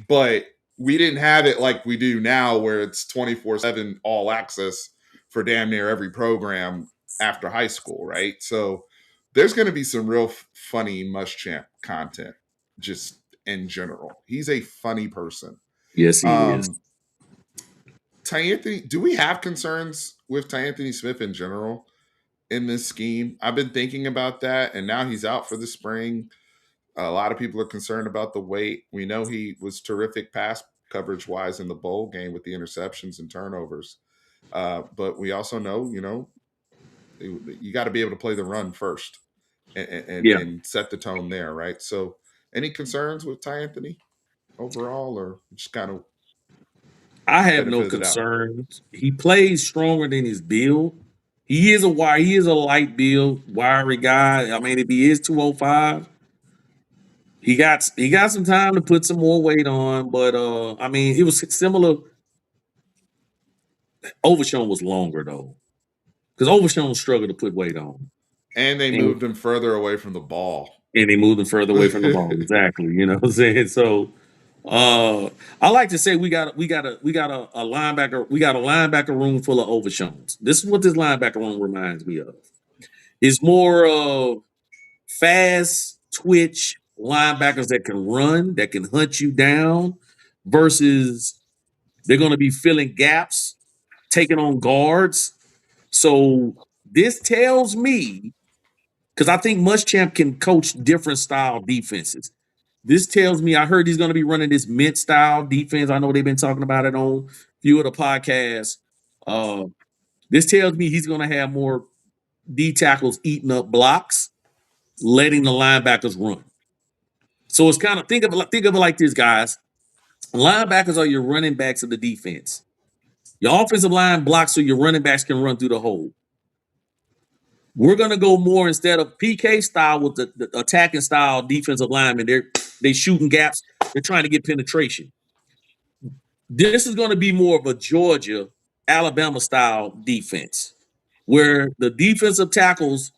But we didn't have it like we do now, where it's 24/7 all access for damn near every program after high school, right? So there's going to be some real funny Muschamp content just in general. He's a funny person. Yes, he is. Ty Anthony, do we have concerns with Ty Anthony Smith in general in this scheme? I've been thinking about that, and now he's out for the spring. A lot of people are concerned about the weight. We know he was terrific pass coverage wise in the bowl game with the interceptions and turnovers. But we also know, you got to be able to play the run first and set the tone there, right? So any concerns with Ty Anthony overall, or just kind of? I have no concerns. He plays stronger than his build. He is a light build, wiry guy. I mean, if he is 205, he got some time to put some more weight on. But I mean, it was similar. Overshown was longer though, because Overshown struggled to put weight on. And they moved him further away from the ball. Exactly. You know what I'm saying? So I like to say we got a linebacker room full of Overshowns. This is what this linebacker room reminds me of. It's more fast twitch linebackers that can run, that can hunt you down, versus they're going to be filling gaps, taking on guards. So this tells me, because I think Muschamp can coach different style defenses. This tells me, I heard he's going to be running this mint style defense. I know they've been talking about it on a few of the podcasts. This tells me he's going to have more D tackles eating up blocks, letting the linebackers run. So it's kind of think of it like this, guys. Linebackers are your running backs of the defense. Your offensive line blocks so your running backs can run through the hole. We're gonna go more instead of PK style with the attacking style defensive linemen. They shooting gaps. They're trying to get penetration. This is going to be more of a Georgia, Alabama style defense, where the defensive tackles.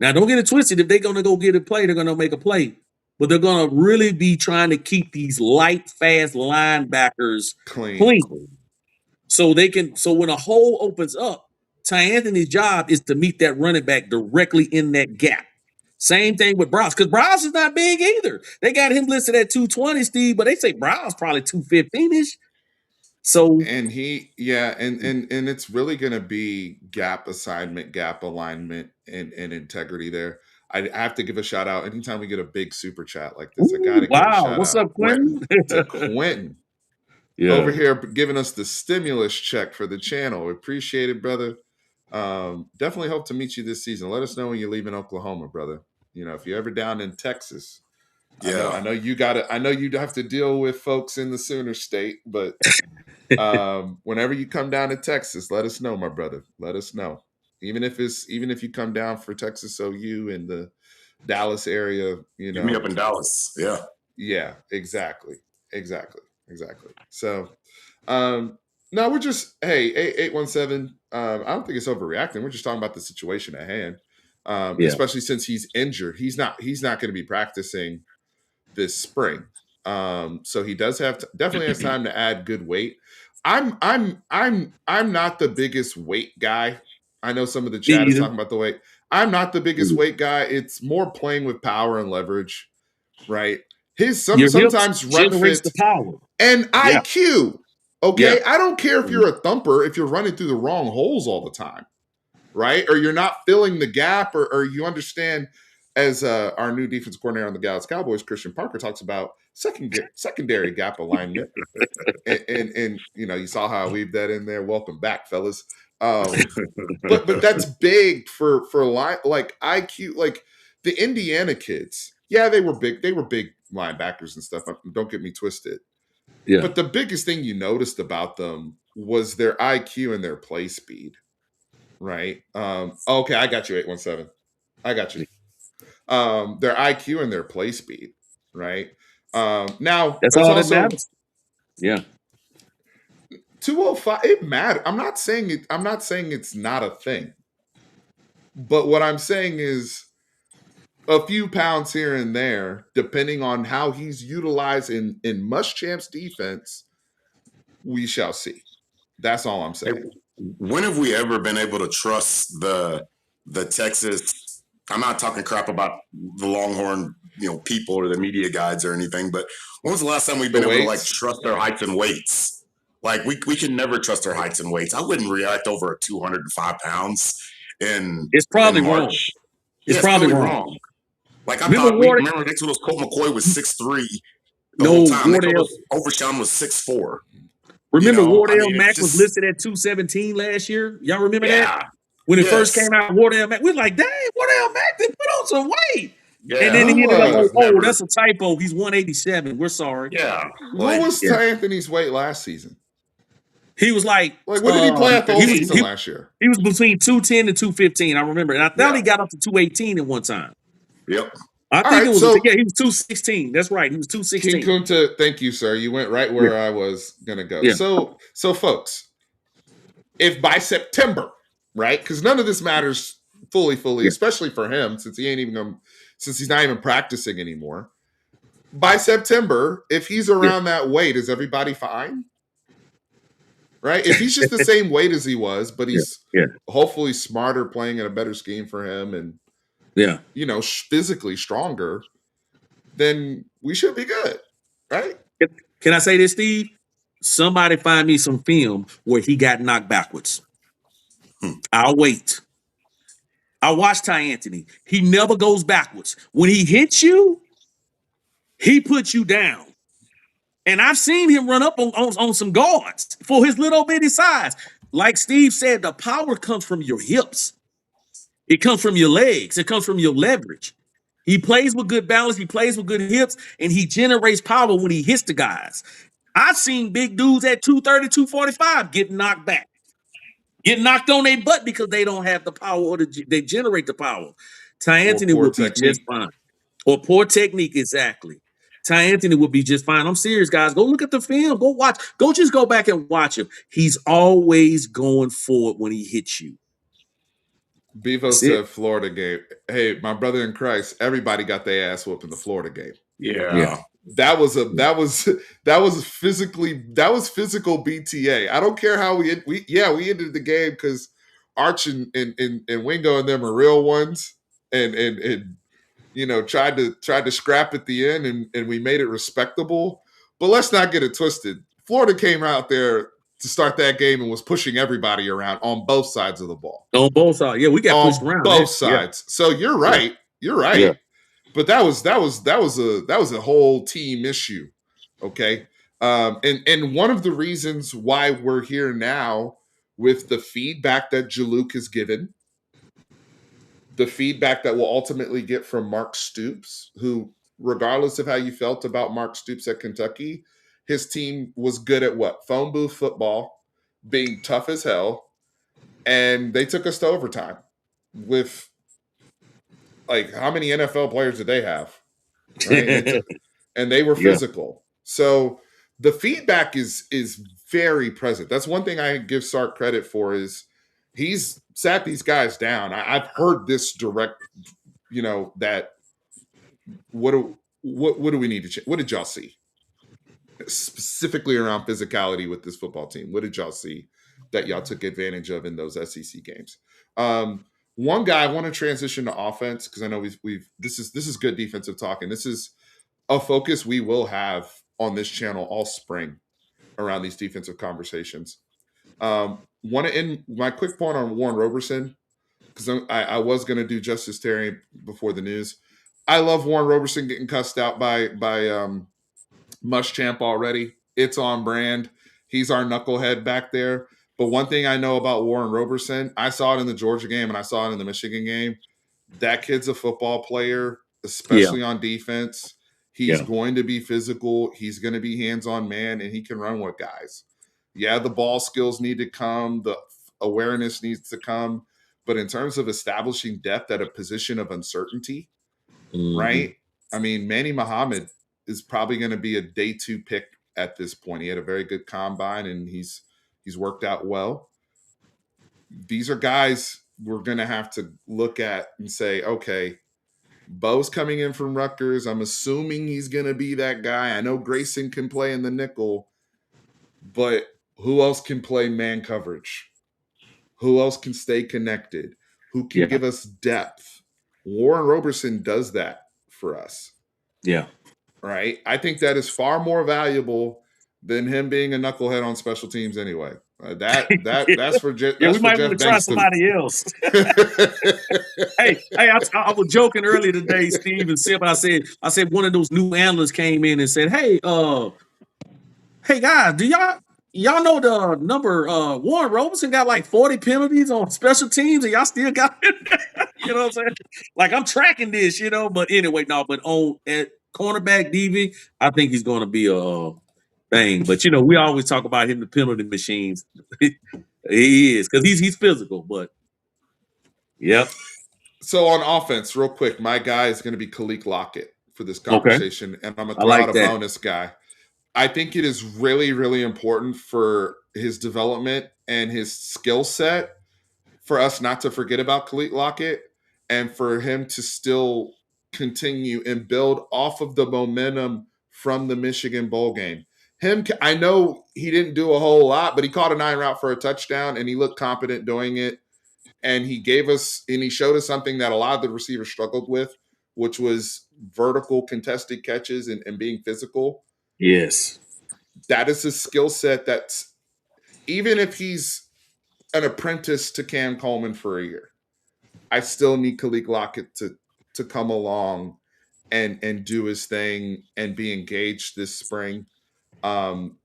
Now, don't get it twisted. If they're going to go get a play, they're going to make a play. But they're going to really be trying to keep these light, fast linebackers clean. So they can. So when a hole opens up, Ty Anthony's job is to meet that running back directly in that gap. Same thing with Browse, because Browse is not big either. They got him listed at 220, Steve, but they say Browse probably 215-ish. So and it's really going to be gap assignment, gap alignment, and integrity there. I have to give a shout out anytime we get a big super chat like this. I got to give a shout what's out up, Quentin? to Quentin over here giving us the stimulus check for the channel. Appreciate it, brother. Definitely hope to meet you this season. Let us know when you're leaving Oklahoma, brother. You know, if you're ever down in Texas. Yeah. I know you got it. I know you'd have to deal with folks in the Sooner State, but whenever you come down to Texas, let us know, my brother. Let us know. Even if you come down for Texas OU in the Dallas area, you know. Get me up in Dallas. Yeah. Yeah, exactly. So no, we're just 817. I don't think it's overreacting. We're just talking about the situation at hand. Especially since he's injured. He's not going to be practicing this spring. So he does definitely has time to add good weight. I'm not the biggest weight guy. I know some of the chat is talking about the weight. I'm not the biggest weight guy. It's more playing with power and leverage, right? Sometimes run generates fit the power and IQ. Okay, Yeah. I don't care if you're a thumper, if you're running through the wrong holes all the time, right? Or you're not filling the gap, or you understand, as our new defensive coordinator on the Dallas Cowboys, Christian Parker, talks about secondary gap alignment. and you know, you saw how I weaved that in there. Welcome back, fellas. But that's big for like IQ, like the Indiana kids. Yeah, they were big. They were big linebackers and stuff. Don't get me twisted. Yeah. But the biggest thing you noticed about them was their IQ and their play speed. Right. Okay, I got you, 817. I got you. Their IQ and their play speed. Right. Now that's all that matters. Yeah. 205, it matters. I'm not saying it's not a thing. But what I'm saying is a few pounds here and there, depending on how he's utilized in Muschamp's defense, we shall see. That's all I'm saying. When have we ever been able to trust the Texas? I'm not talking crap about the Longhorn, people or the media guides or anything, but when was the last time we've been able to trust their heights and weights? Like we can never trust their heights and weights. I wouldn't react over 205 pounds it's probably in March. Wrong. It's probably wrong. Like I thought, remember they told us Colt McCoy was 6'3" the whole time. They told us Overshawn was 6'4". Remember Wardell Mack was listed at 217 last year? Y'all remember that? When it first came out, Wardell Mack, we were like, dang, Wardell Mack, they put on some weight. Yeah, and then he ended up, that's a typo. He's 187. We're sorry. Yeah. What was Ty Anthony's weight last season? He was like what did he play at the whole season last year? He was between 210 and 215. I remember. And I thought he got up to 218 at one time. Yep. I think it was, he was 216. That's right. He was 216. King Kunta, thank you, sir. You went right where I was going to go. Yeah. So folks, if by September, right? Because none of this matters fully, especially for him, since he's not even practicing anymore. By September, if he's around that weight, is everybody fine? Right? If he's just the same weight as he was, but he's hopefully smarter, playing in a better scheme for him, and Yeah. physically stronger, then we should be good, right? Can I say this, Steve? Somebody find me some film where he got knocked backwards. I'll wait. I watched Ty Anthony. He never goes backwards. When he hits you, he puts you down. And I've seen him run up on some guards for his little bitty size. Like Steve said, the power comes from your hips. It comes from your legs. It comes from your leverage. He plays with good balance. He plays with good hips, and he generates power when he hits the guys. I've seen big dudes at 230, 245 get knocked back, get knocked on their butt because they don't have the power or they generate the power. Ty Anthony poor will be just technique. fine. Or poor technique, exactly. Ty Anthony will be just fine. I'm serious, guys. Go look at the film. Go watch. Just go back and watch him. He's always going forward when he hits you. Bevo That's it. said Florida game. Hey, my brother in Christ, everybody got their ass whooped in the Florida game. Yeah. That was physical BTA. I don't care how we ended the game because Arch and Wingo and them are real ones, and tried to scrap at the end, and we made it respectable. But let's not get it twisted. Florida came out there to start that game and was pushing everybody around on both sides of the ball. On both sides, yeah, we got pushed On around both sides. So you're right. Yeah. You're right. Yeah. But that was a whole team issue. Okay. And one of the reasons why we're here now with the feedback that Jaluk has given, the feedback that we'll ultimately get from Mark Stoops, who, regardless of how you felt about Mark Stoops at Kentucky, his team was good at what? Phone booth football, being tough as hell. And they took us to overtime with, like, how many NFL players did they have? Right? And they were physical. So the feedback is very present. That's one thing I give Sark credit for, is he's sat these guys down. I've heard this direct, that what do we need to change? What did y'all see specifically around physicality with this football team? What did y'all see that y'all took advantage of in those SEC games? One guy, I want to transition to offense because I know this is good defensive talk, and this is a focus we will have on this channel all spring around these defensive conversations. Want to end my quick point on Warren Roberson, because I was going to do Justice Terry before the news. I love Warren Roberson getting cussed out by Muschamp already. It's on brand. He's our knucklehead back there. But one thing I know about Warren Roberson, I saw it in the Georgia game and I saw it in the Michigan game. That kid's a football player, especially on defense. He's going to be physical. He's going to be hands-on man, and he can run with guys. Yeah, the ball skills need to come. The awareness needs to come. But in terms of establishing depth at a position of uncertainty, right? I mean, Manny Muhammad is probably going to be a day 2 pick at this point. He had a very good combine, and he's worked out well. These are guys we're going to have to look at and say, okay, Bo's coming in from Rutgers. I'm assuming he's going to be that guy. I know Grayson can play in the nickel, but who else can play man coverage? Who else can stay connected? Who can give us depth? Warren Roberson does that for us. Yeah. Right? I think that is far more valuable than him being a knucklehead on special teams anyway. That's for Jeff. We might want to try somebody else. Hey, I was joking earlier today, Steve and Sip. I said one of those new analysts came in and said, "Hey, guys, do y'all know the number? Warren Roberson got like 40 penalties on special teams, and y'all still got it." You know what I'm saying? Like, I'm tracking this, But anyway, no. But at cornerback DV, I think he's going to be a thing. But we always talk about him, the penalty machines. He is, because he's physical. But yep. So on offense, real quick, my guy is going to be Khalil Lockett for this conversation, and I'm going to throw out a bonus guy. I think it is really, really important for his development and his skill set for us not to forget about Khalil Lockett, and for him to still continue and build off of the momentum from the Michigan Bowl game. I know he didn't do a whole lot, but he caught a 9 route for a touchdown, and he looked competent doing it. and he showed us something that a lot of the receivers struggled with, which was vertical contested catches and being physical. Yes. That is a skill set that's, even if he's an apprentice to Cam Coleman for a year, I still need Khalil Lockett to come along and do his thing and be engaged this spring. Um,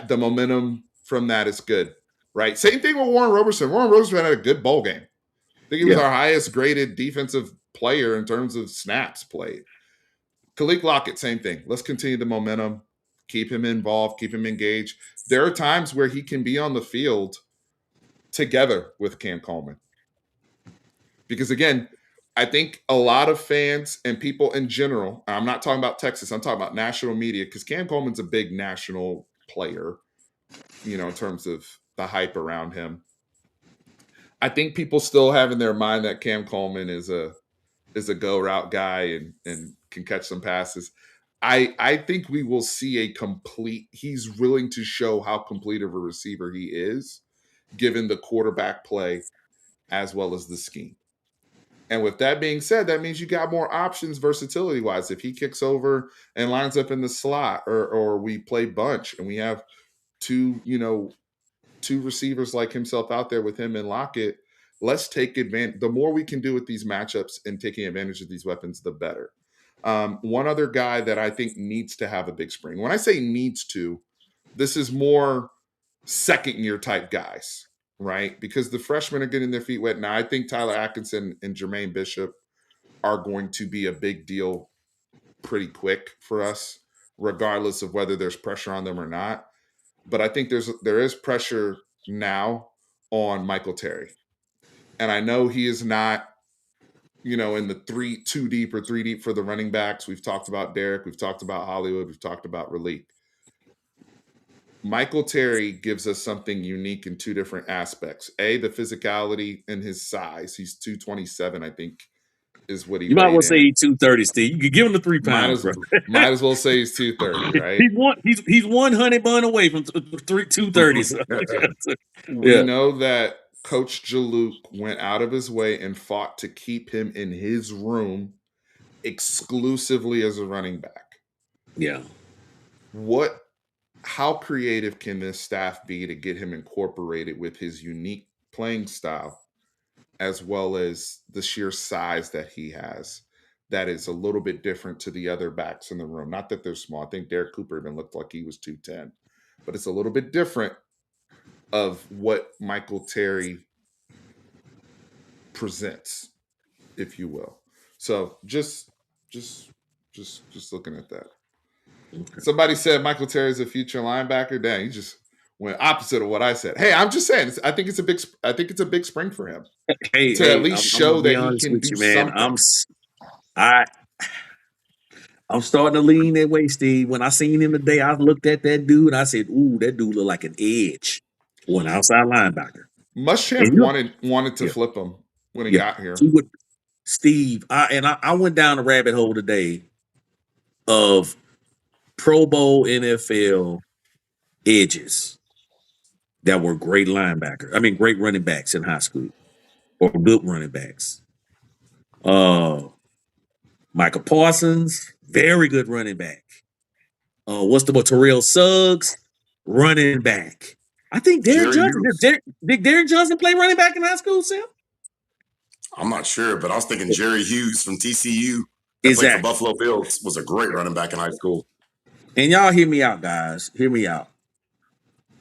the momentum from that is good, right? Same thing with Warren Roberson. Warren Roberson had a good bowl game. I think he was our highest graded defensive player in terms of snaps played. Khalil Lockett, same thing. Let's continue the momentum, keep him involved, keep him engaged. There are times where he can be on the field together with Cam Coleman. Because again, I think a lot of fans and people in general, I'm not talking about Texas, I'm talking about national media, because Cam Coleman's a big national player, in terms of the hype around him. I think people still have in their mind that Cam Coleman is a go route guy and can catch some passes. I think we will see he's willing to show how complete of a receiver he is, given the quarterback play as well as the scheme. And with that being said, that means you got more options versatility wise. If he kicks over and lines up in the slot, or we play bunch and we have two receivers like himself out there with him and Lockett, let's take advantage. The more we can do with these matchups and taking advantage of these weapons, the better. One other guy that I think needs to have a big spring. When I say needs to, this is more second year type guys, right? Because the freshmen are getting their feet wet. Now, I think Tyler Atkinson and Jermaine Bishop are going to be a big deal pretty quick for us, regardless of whether there's pressure on them or not. But I think there is pressure now on Michael Terry. And I know he is not, in the 2 deep or 3 deep for the running backs. We've talked about Derek. We've talked about Hollywood. We've talked about Raleigh. Michael Terry gives us something unique in two different aspects. A, the physicality and his size. He's 227, I think, is what he You might weighed well say in. he's 230, Steve. You could give him the 3 pounds, bro. Might as well say he's 230, right? He's one honey bun away from 230. So. We know that Coach Jaluk went out of his way and fought to keep him in his room exclusively as a running back. Yeah. How creative can this staff be to get him incorporated with his unique playing style, as well as the sheer size that he has, that is a little bit different to the other backs in the room? Not that they're small. I think Derek Cooper even looked like he was 210, but it's a little bit different of what Michael Terry presents, if you will. So just looking at that. Okay. Somebody said Michael Terry is a future linebacker. Dang, he just went opposite of what I said. Hey, I'm just saying. I think it's a big spring for him to at least show that he can do something. I'm starting to lean that way, Steve. When I seen him today, I looked at that dude and I said, "Ooh, that dude look like an edge or an outside linebacker." Muschamp wanted to flip him when he got here. Steve, I went down a rabbit hole today of Pro Bowl NFL edges that were great linebackers. I mean, great running backs in high school, or good running backs. Michael Parsons, very good running back. Terrell Suggs, running back. I think Derek Johnson. Did Derek Johnson play running back in high school, Sam? I'm not sure, but I was thinking Jerry Hughes from TCU that played for Buffalo Bills was a great running back in high school. And y'all hear me out, guys. Hear me out.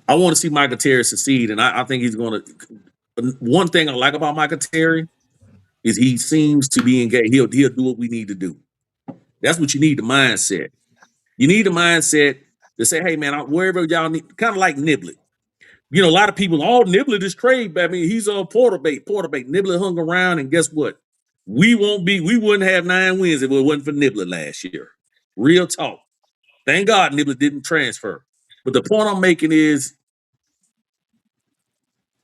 I want to see Michael Terry succeed, and I think he's going to. One thing I like about Michael Terry is he seems to be engaged. He'll do what we need to do. That's what you need, the mindset. You need a mindset to say, hey, man, wherever y'all need, kind of like Niblett. A lot of people, Niblett is trade. I mean, he's a porter bait. Niblett hung around, and guess what? We wouldn't have 9 wins if it wasn't for Niblett last year. Real talk. Thank God Niblett didn't transfer. But the point I'm making is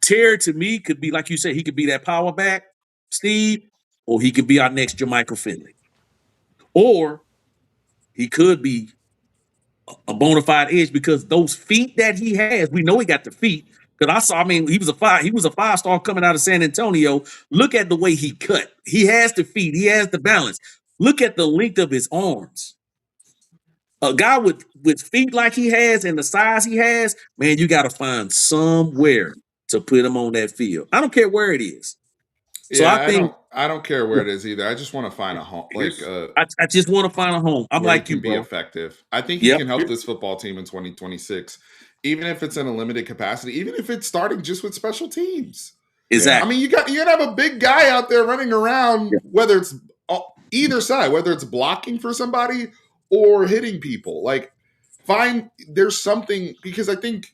Terry, to me, could be, like you said, he could be that power back, Steve, or he could be our next Jermichael Finley. Or he could be a bona fide edge, because those feet that he has, we know he got the feet. Because I saw, I mean, he was a 5-star coming out of San Antonio. Look at the way he cut. He has the feet, he has the balance. Look at the length of his arms. A guy with feet like he has and the size he has, man, you got to find somewhere to put him on that field. I don't care where it is. So Yeah, I think I don't care where it is either. I just want to find a home, like I just want to find a home. I'm where he like can you, be bro. effective. I think he Yep, can help this football team in 2026, even if it's in a limited capacity, even if it's starting just with special teams. I exactly. mean, you're gonna have a big guy out there running around, Yeah. whether it's either side, whether it's blocking for somebody or hitting people. Like, there's something, because I think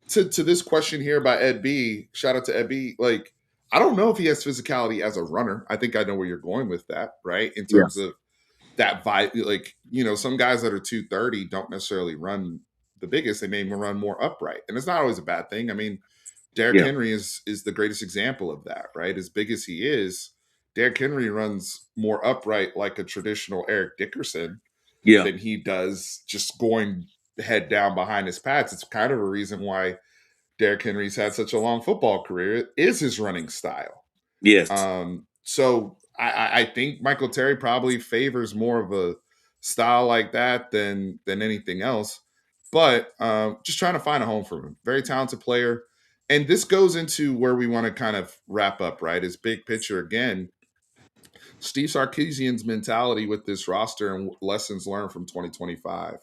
to this question here by Ed B. Shout out to Ed B. Like, I don't know if he has physicality as a runner. I think I know where you're going with that, right? In Yeah. terms of that vibe, like, some guys that are 230 don't necessarily run the biggest. They may even run more upright, and it's not always a bad thing. I mean, Derrick Yeah. Henry is the greatest example of that, right? As big as he is, Derrick Henry runs more upright like a traditional Eric Dickerson Yeah. than he does just going head down behind his pads. It's kind of a reason why Derrick Henry's had such a long football career, is his running style. Yes. So I think Michael Terry probably favors more of a style like that than anything else. But just trying to find a home for him. Very talented player. And this goes into where we want to kind of wrap up, right? Is big picture again. Steve Sarkisian's mentality with this roster and lessons learned from 2025.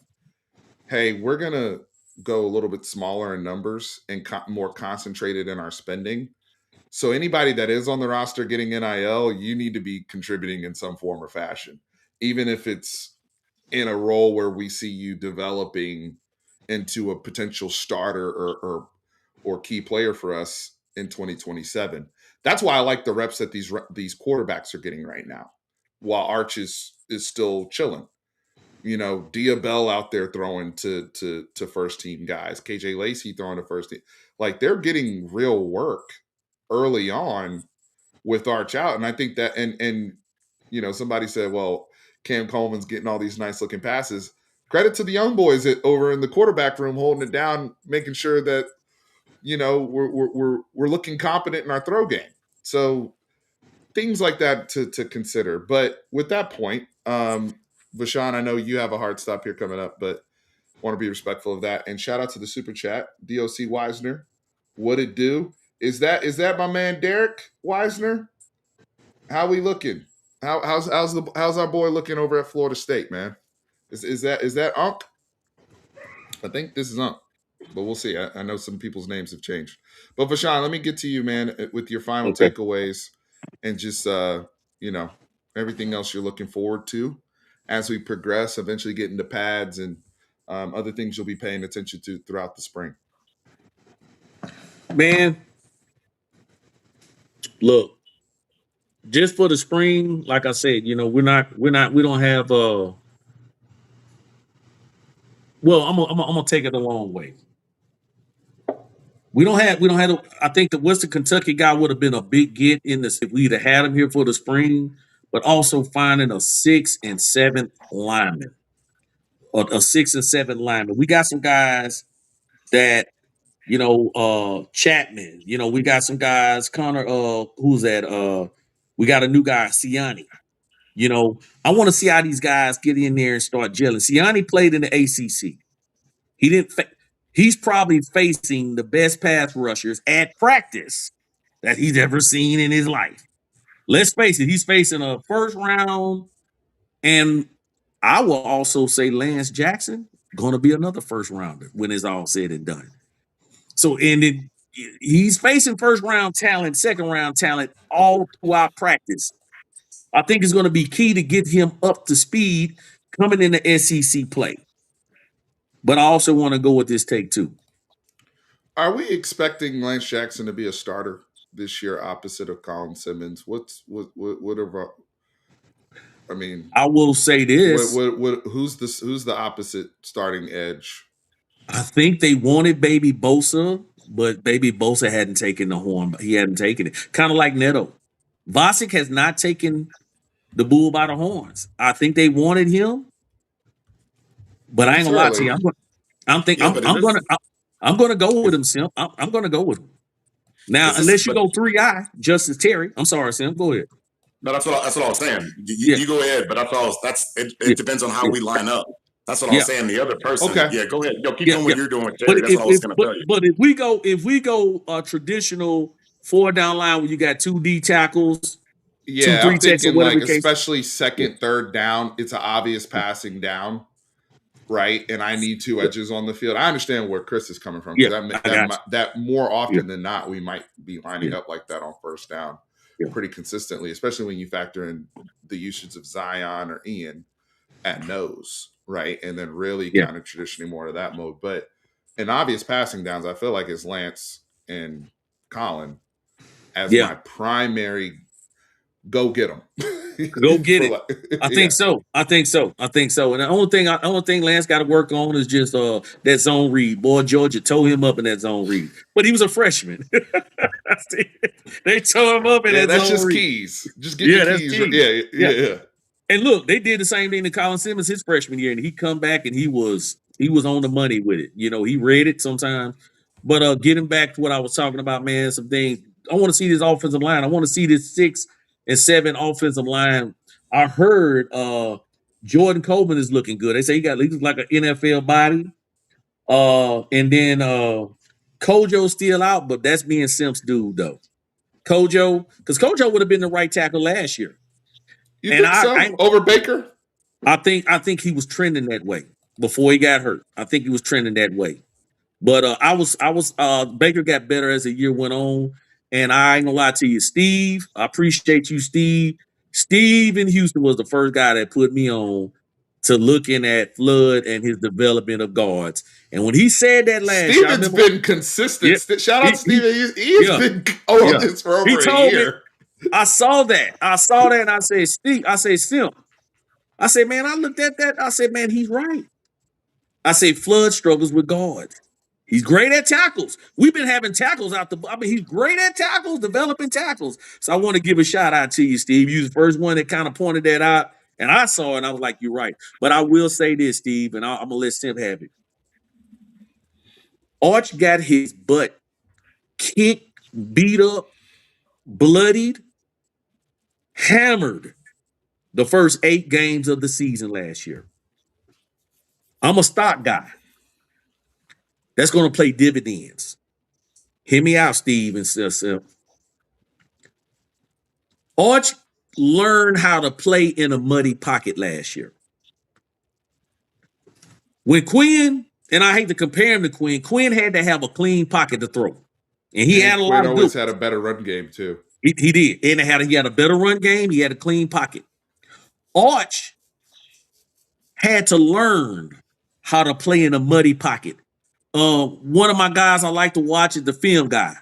Hey, we're going to go a little bit smaller in numbers and more concentrated in our spending. So anybody that is on the roster getting NIL, you need to be contributing in some form or fashion, even if it's in a role where we see you developing into a potential starter or key player for us in 2027. That's why I like the reps that these quarterbacks are getting right now, while Arch is still chilling. Diabell out there throwing to first team guys, KJ Lacey throwing to first team. Like, they're getting real work early on with Arch out. And I think that, and somebody said, well, Cam Coleman's getting all these nice looking passes. Credit to the young boys over in the quarterback room holding it down, making sure that we're looking competent in our throw game. So things like that to consider. But with that point, Vashawn, I know you have a hard stop here coming up, but want to be respectful of that. And shout out to the super chat, DOC Wisner. What it do? Is that my man Derek Wisner? How we looking? How's our boy looking over at Florida State, man? Is that Unc? I think this is Unc, but we'll see. I know some people's names have changed. But Vashawn, let me get to you, man, with your final takeaways and just everything else you're looking forward to as we progress, eventually get into pads and other things you'll be paying attention to throughout the spring. Man, look, just for the spring, like I said, we don't have well, I'm gonna take it a long way. We don't have I think the Western Kentucky guy would have been a big get in this if we'd have had him here for the spring, but also finding a 6th and 7th lineman. Or a 6th and 7th lineman. We got some guys that Chapman. We got some guys, Connor, who's that? We got a new guy, Siani. I want to see how these guys get in there and start gelling. Siani played in the ACC. He didn't. He's probably facing the best pass rushers at practice that he's ever seen in his life. Let's face it, he's facing a first round, and I will also say Lance Jackson going to be another first rounder when it's all said and done. So, and then he's facing first round talent, second round talent all throughout practice. I think it's going to be key to get him up to speed coming in the SEC play. But I also want to go with this take too. Are we expecting Lance Jackson to be a starter this year opposite of Colin Simmons? What are I mean, I will say this. Who's the opposite starting edge? I think they wanted Baby Bosa, but Baby Bosa hadn't taken the horn. He hadn't taken it. Kind of like Neto. Vasic has not taken the bull by the horns. I think they wanted him, but I ain't gonna lie to you. I'm gonna go with him, Sim. I'm gonna go with him. Now, unless you go 3-eye, Justice Terry. I'm sorry, Sam. Go ahead. No, that's what I was saying. You go ahead, but it depends on how we line up. That's what I was saying. The other person, go ahead. Yo, keep doing what you're doing, Terry. That's what I was going to tell you. But if we go traditional 4-down line where you got 2 D tackles, 2, 3 I'm techs, or thinking whatever like the case. especially second, third down, it's an obvious passing down, right? And I need 2 edges on the field. I understand where Chris is coming from. That more often than not, we might be lining up like that on first down pretty consistently, especially when you factor in the usage of Zion or Ian at nose, right? And then really kind of transitioning more to that mode. But in obvious passing downs, I feel like it's Lance and Colin as my primary go get them. Go get it. I think so. And the only thing Lance got to work on is just that zone read. Boy, Georgia tore him up in that zone read. But he was a freshman. They tore him up in that zone read. That's just keys. Just get your keys. Yeah. And look, they did the same thing to Colin Simmons his freshman year, and he come back and he was on the money with it. You know, he read it sometimes. But getting back to what I was talking about, man, some things. I want to see this offensive line. I want to see this 6 and 7 offensive line. I heard Jordan Coleman is looking good. They say he looks like an NFL body. And then Kojo's still out, but that's being Simp's dude though. Because Kojo would have been the right tackle last year. You think so? Over Baker? I think he was trending that way before he got hurt. I think he was trending that way. But Baker got better as the year went on. And I ain't gonna lie to you, Steve. I appreciate you, Steve. Steve in Houston was the first guy that put me on to looking at Flood and his development of guards. And when he said that last year, Steven's been consistent. Shout out to Steven. He has been on this for over a year. I saw that, and I said, Steve, I said, Simp. I said, man, I looked at that. I said, man, he's right. I say Flood struggles with guards. He's great at tackles. We've been having tackles he's great at tackles, developing tackles. So I want to give a shout out to you, Steve. You the first one that kind of pointed that out. And I saw it and I was like, you're right. But I will say this, Steve, and I'm going to let Simp have it. Arch got his butt kicked, beat up, bloodied, hammered the first 8 games of the season last year. I'm a stock guy. That's going to play dividends. Hear me out, Steve and Simp. Arch learned how to play in a muddy pocket last year. When Quinn, and I hate to compare him to Quinn had to have a clean pocket to throw. And he had a lot of always had a better run game, too. He did. And he had a better run game. He had a clean pocket. Arch had to learn how to play in a muddy pocket. One of my guys I like to watch is the film guy.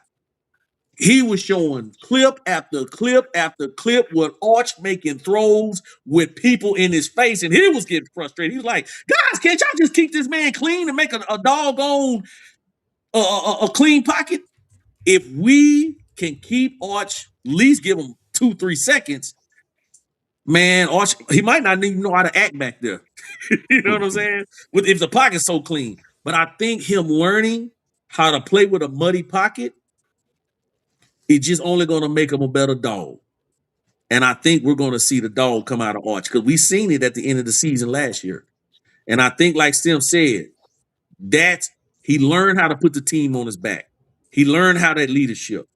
He was showing clip after clip after clip with Arch making throws with people in his face, and he was getting frustrated. He was like, guys, can't y'all just keep this man clean and make a doggone a clean pocket? If we can keep Arch, at least give him 2-3 seconds, man, Arch, he might not even know how to act back there. You know what I'm saying? If the pocket's so clean. But I think him learning how to play with a muddy pocket, it's just only going to make him a better dog. And I think we're going to see the dog come out of Arch because we seen it at the end of the season last year. And I think, like Sim said, that he learned how to put the team on his back. He learned how that leadership.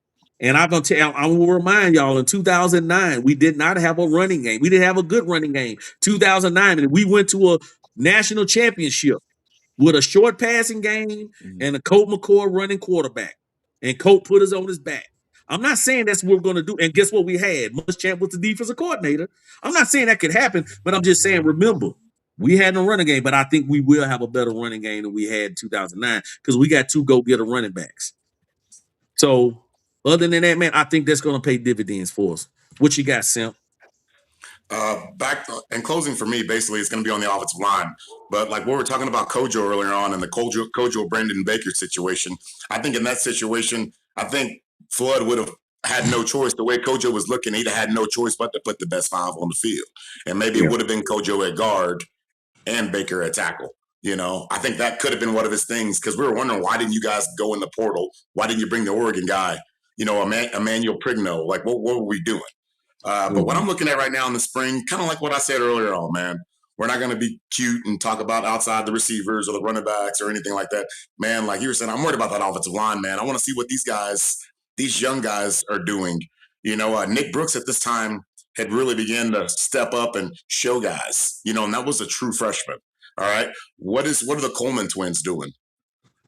And I'm going to remind y'all, in 2009, we did not have a running game. We didn't have a good running game. 2009, and we went to a national championship with a short passing game and a Colt McCoy running quarterback. And Colt put us on his back. I'm not saying that's what we're going to do. And guess what we had? Muschamp was the defensive coordinator. I'm not saying that could happen, but I'm just saying, remember, we had no running game, but I think we will have a better running game than we had in 2009 because we got 2 go-getter running backs. So, other than that, man, I think that's going to pay dividends for us. What you got, Simp? In closing for me, basically, it's going to be on the offensive line. But like what we're talking about Kojo earlier on and the Kojo Brandon Baker situation, I think in that situation, I think Flood would have had no choice. The way Kojo was looking, he'd have had no choice but to put the best 5 on the field. And maybe it would have been Kojo at guard and Baker at tackle. You know, I think that could have been one of his things because we were wondering, why didn't you guys go in the portal? Why didn't you bring the Oregon guy? Emmanuel Prigno. Like, what were we doing? But what I'm looking at right now in the spring, kind of like what I said earlier on, man, we're not going to be cute and talk about outside the receivers or the running backs or anything like that. Man, like you were saying, I'm worried about that offensive line, man. I want to see what these young guys are doing. Nick Brooks at this time had really began to step up and show guys, and that was a true freshman. All right. What are the Coleman twins doing?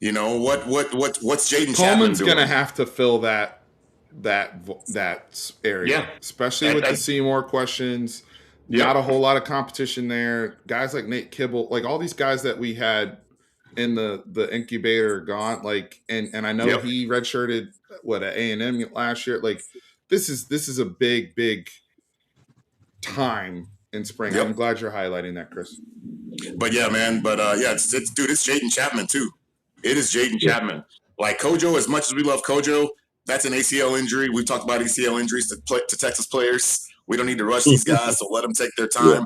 What's Jaden Chapman doing? Coleman's going to have to fill that area, especially with the Seymour questions. Not a whole lot of competition there. Guys like Nate Kibble, like all these guys that we had in the incubator gone. Like, and I know he redshirted at A&M last year. Like, this is a big time in spring. I'm glad you're highlighting that, Chris. But yeah, man. But it's Jaden Chapman too. It is Jaden Chapman. Like Kojo, as much as we love Kojo, that's an ACL injury. We've talked about ACL injuries to Texas players. We don't need to rush these guys, so let them take their time. Yeah.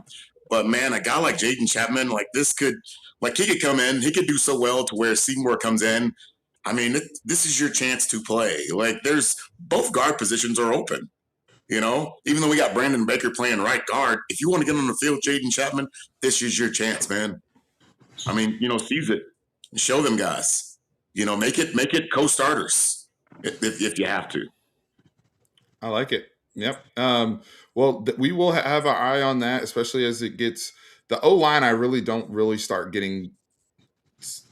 But, man, a guy like Jaden Chapman, he could come in. He could do so well to where Seymour comes in. I mean, this is your chance to play. Like, both guard positions are open. Even though we got Brandon Baker playing right guard, if you want to get on the field, Jaden Chapman, this is your chance, man. I mean, seize it. Show them guys. Make it co-starters if you have to. I like it. Yep. Well, we will have our eye on that, especially as it gets the O-line. I really don't start getting.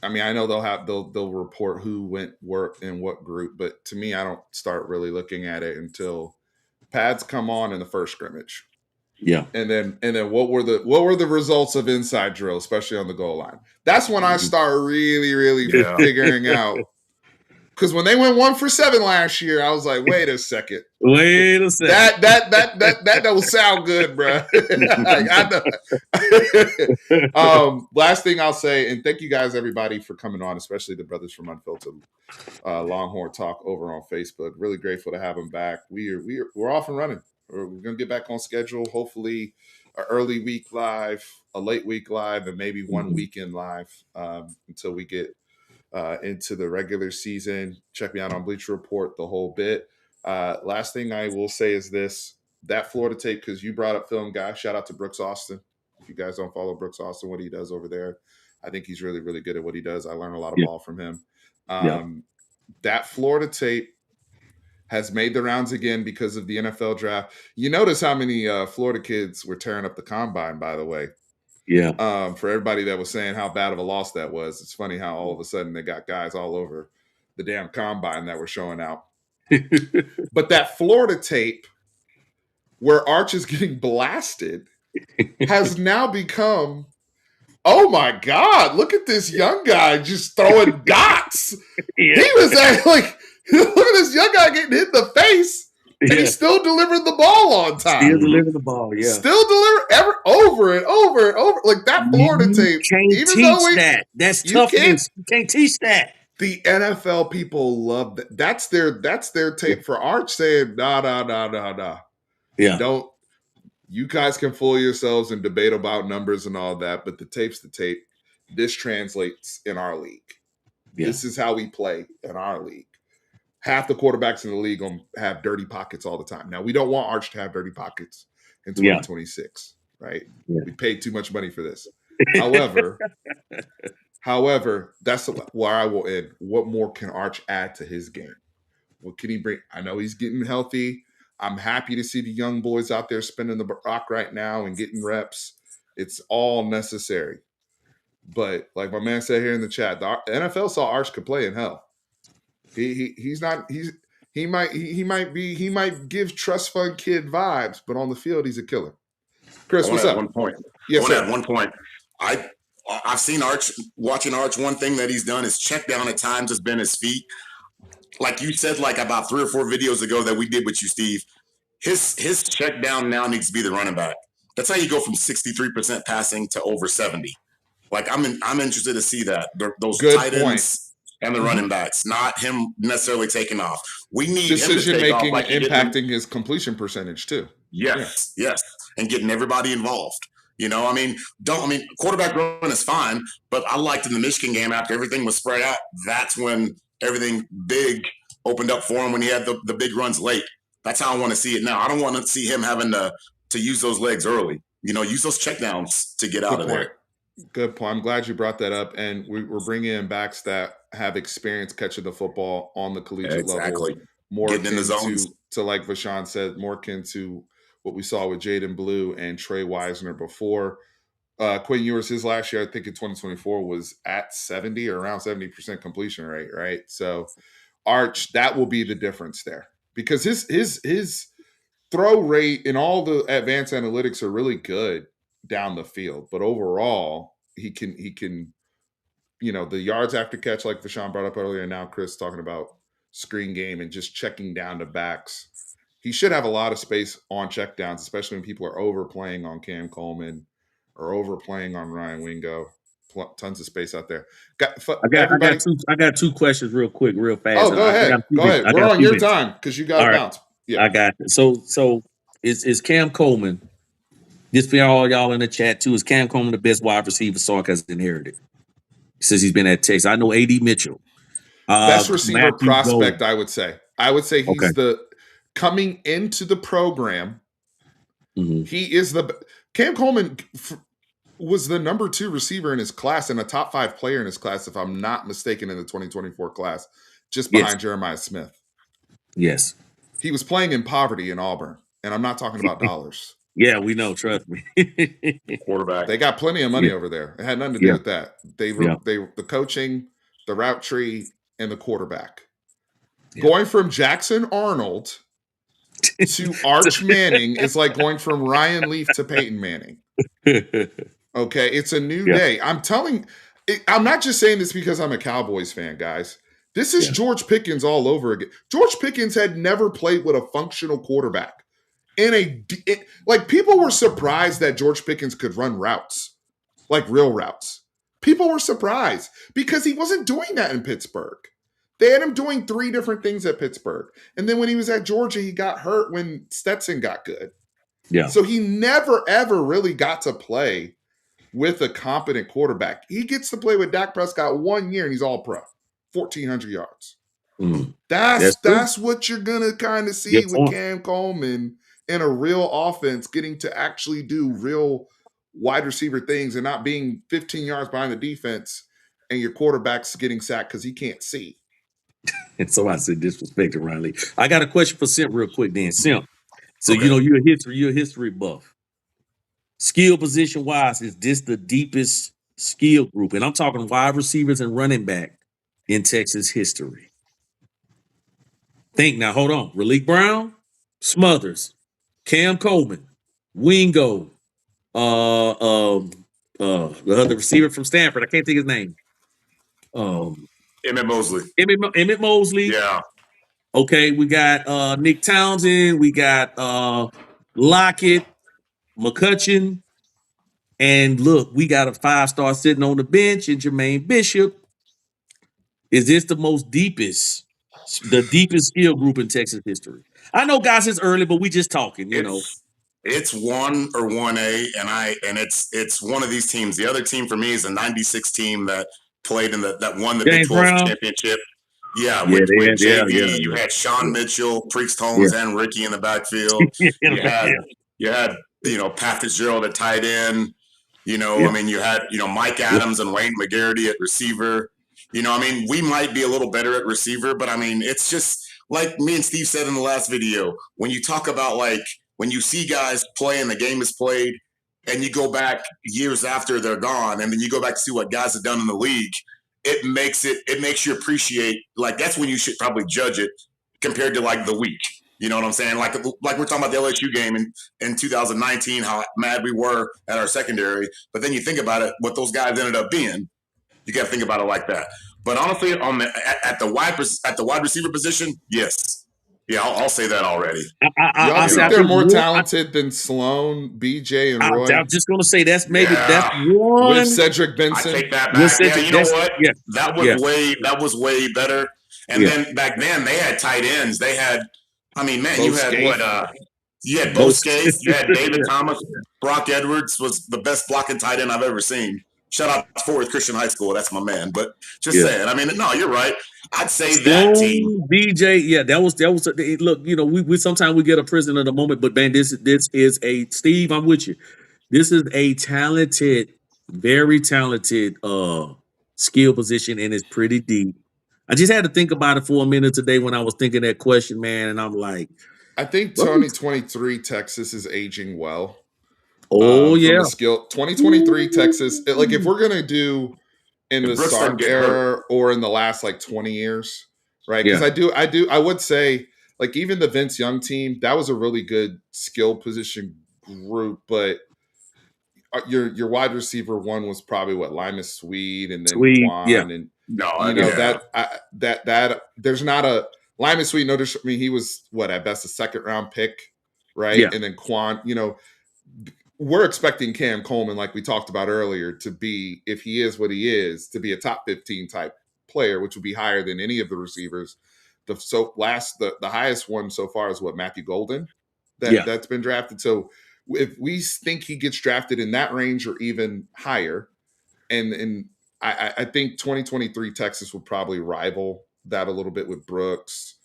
I mean, I know they'll report who went work in what group, but to me, I don't start really looking at it until pads come on in the first scrimmage. Yeah. And then what were the results of inside drill, especially on the goal line? That's when I start really figuring out. Because when they went 1 for 7 last year, I was like, wait a second. That don't sound good, bro. Last thing I'll say, and thank you guys, everybody, for coming on, especially the brothers from Unfiltered Longhorn Talk over on Facebook. Really grateful to have them back. We're off and running. We're going to get back on schedule. Hopefully, an early week live, a late week live, and maybe one weekend live until we get into the regular season. Check me out on Bleacher Report, the whole bit. Last thing I will say is this, that Florida tape, because you brought up Film Guy, shout out to Brooks Austin. If you guys don't follow Brooks Austin, what he does over there, I think he's really, really good at what he does. I learned a lot of ball from him. That Florida tape has made the rounds again because of the NFL draft. You notice how many Florida kids were tearing up the combine, by the way. Yeah. For everybody that was saying how bad of a loss that was, it's funny how all of a sudden they got guys all over the damn combine that were showing out. But that Florida tape where Arch is getting blasted has now become, oh my God, look at this young guy just throwing dots. He was like, look at this young guy getting hit in the face. And he still delivered the ball on time. Still delivered the ball, yeah. Still deliver over and over and over. Like that Florida tape. Can't teach that. That's toughness. You can't teach that. The NFL people love that. That's their tape for Arch saying, nah. Yeah. You guys can fool yourselves and debate about numbers and all that, but the tape's the tape. This translates in our league. Yeah. This is how we play in our league. Half the quarterbacks in the league gonna have dirty pockets all the time. Now, we don't want Arch to have dirty pockets in 2026, right? Yeah. We paid too much money for this. However, that's where I will end. What more can Arch add to his game? What can he bring? I know he's getting healthy. I'm happy to see the young boys out there spinning the rock right now and getting reps. It's all necessary. But like my man said here in the chat, the NFL saw Arch could play in hell. He might give trust fund kid vibes, but on the field he's a killer. Chris, what's up? One point. I've seen Arch, watching Arch, one thing that he's done is check down at times has been his feet. Like you said, like about 3 or 4 videos ago that we did with you, Steve, his check down now needs to be the running back. That's how you go from 63% passing to over 70. Like I'm interested to see that. Those tight ends and the running backs, not him necessarily taking off. We need decision him to take making, off, impacting his completion percentage too. Yes, and getting everybody involved. Quarterback run is fine, but I liked in the Michigan game after everything was spread out. That's when everything big opened up for him when he had the big runs late. That's how I want to see it now. I don't want to see him having to use those legs early. Use those checkdowns to get out of there. Good point. I'm glad you brought that up. And we're bringing in backs that have experience catching the football on the collegiate level. More getting in the zones. To like Vashawn said, more akin to what we saw with Jaden Blue and Trey Wisner before. Quinn Ewers, his last year, I think in 2024, was at 70 or around 70% completion rate, right? So Arch, that will be the difference there. Because his throw rate and all the advanced analytics are really good down the field, but overall he can the yards after catch, like Vashawn brought up earlier, and now Chris talking about screen game and just checking down to backs. He should have a lot of space on checkdowns, especially when people are overplaying on Cam Coleman or overplaying on Ryan Wingo. Tons of space out there. I got two questions real quick, real fast. Oh, go ahead. We're on your time because you got to bounce. Yeah. I got it. So is Cam Coleman, just for all y'all in the chat too, is Cam Coleman the best wide receiver Sark has inherited since he's been at Texas? I know A.D. Mitchell. Best receiver prospect, I would say. He's coming into the program. Mm-hmm. He is Cam Coleman was the number 2 receiver in his class and a top 5 player in his class, if I'm not mistaken, in the 2024 class, just behind Jeremiah Smith. Yes. He was playing in poverty in Auburn, and I'm not talking about dollars. Yeah, we know. Trust me. Quarterback. They got plenty of money over there. It had nothing to do with that. They the coaching, the route tree, and the quarterback. Yeah. Going from Jackson Arnold to Arch Manning is like going from Ryan Leaf to Peyton Manning. Okay, it's a new day. I'm not just saying this because I'm a Cowboys fan, guys. This is George Pickens all over again. George Pickens had never played with a functional quarterback. People were surprised that George Pickens could run routes, like real routes. People were surprised because he wasn't doing that in Pittsburgh. They had him doing 3 different things at Pittsburgh. And then when he was at Georgia, he got hurt when Stetson got good. Yeah. So he never, ever really got to play with a competent quarterback. He gets to play with Dak Prescott 1 year and he's all pro. 1,400 yards. Mm. That's what you're going to kind of see with Cam Coleman in a real offense, getting to actually do real wide receiver things and not being 15 yards behind the defense and your quarterback's getting sacked because he can't see. And so I said disrespect to Ryan Lee. I got a question for Simp real quick then. Simp. So, you're a history buff. Skill position wise, is this the deepest skill group? And I'm talking wide receivers and running back in Texas history. Think now, hold on. Raleek Brown, Smothers, Cam Coleman, Wingo, the other receiver from Stanford. I can't think his name. Emmett Mosley. Emmett Mosley. Yeah. Okay, we got Nick Townsend, we got Lockett, McCutcheon, and look, we got a 5-star sitting on the bench in Jermaine Bishop. Is this the deepest skill group in Texas history? I know, guys, it's early, but we just talking, It's 1 or 1A, and it's one of these teams. The other team for me is a 96 team that played that won the Big 12 championship. Yeah, with JV, you had Sean Mitchell, Priest Holmes, and Ricky in the backfield. You had Pat Fitzgerald at tight end. I mean, you had Mike Adams and Wayne McGarity at receiver. We might be a little better at receiver, but I mean, it's just like me and Steve said in the last video. When you talk about when you see guys play and the game is played, and you go back years after they're gone, and then you go back to see what guys have done in the league. It makes you appreciate, that's when you should probably judge it compared to the week. You know what I'm saying? Like we're talking about the LSU game in 2019, how mad we were at our secondary. But then you think about it, what those guys ended up being. You got to think about it like that. But honestly, at the wide receiver position, yes. Yeah, I'll say that already. Y'all think they're more talented than Sloan, BJ, and Roy? I'm just going to say that's one. With Cedric Benson. I take that back. You know what? Yeah. That was way better. And then back then, they had tight ends. They had, you had what? You had Bo Scaife. You had David Thomas. Brock Edwards was the best blocking tight end I've ever seen. Shout out to Fort Worth Christian High School. That's my man. But just saying, I mean, no, you're right. I'd say that team. BJ, yeah, that was. Look, you know, we sometimes we get a prisoner of the moment, but man, this is a Steve. I'm with you. This is a talented, very talented skill position, and it's pretty deep. I just had to think about it for a minute today when I was thinking that question, man, and I'm like, I think what? 2023 Texas is aging well. Oh From yeah, a skill 2023 Texas, like if we're gonna do in the Brooks doesn't Sark get hurt. era or in the last like 20 years, right? Because yeah, I would say like even the Vince Young team, that was a really good skill position group, but your wide receiver one was probably what Limas Swede and then sweet, yeah, Quan and No, you know yeah. that there's not a Limas Swede. Notice, I mean, he was what at best a second round pick, right? yeah, And then Quan, you know, we're expecting Cam Coleman, like we talked about earlier, to be, if he is what he is, to be a top 15 type player, which would be higher than any of the receivers. The highest one so far is what, Matthew Golden, yeah, that's been drafted. So if we think he gets drafted in that range or even higher, and I think 2023 Texas will probably rival that a little bit with Brooks,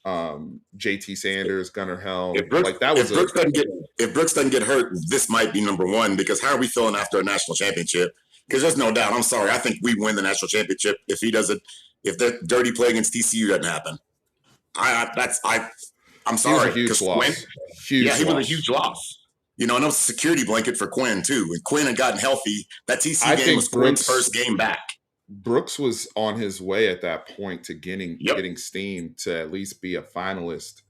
JT Sanders, Gunnar If Helm. Brooks Like that was if Brooks doesn't get hurt, this might be number one, because how are we feeling after a national championship? Because there's no doubt. I'm sorry. I think we win the national championship if he doesn't. If that dirty play against TCU doesn't happen. I'm he was a sorry, huge because Quinn. loss. Huge Yeah, he loss. was a huge loss. You know, and it was a security blanket for Quinn too. When Quinn had gotten healthy, that TCU game was Quinn's first game back. Brooks was on his way at that point to getting Yep. steam to at least be a finalist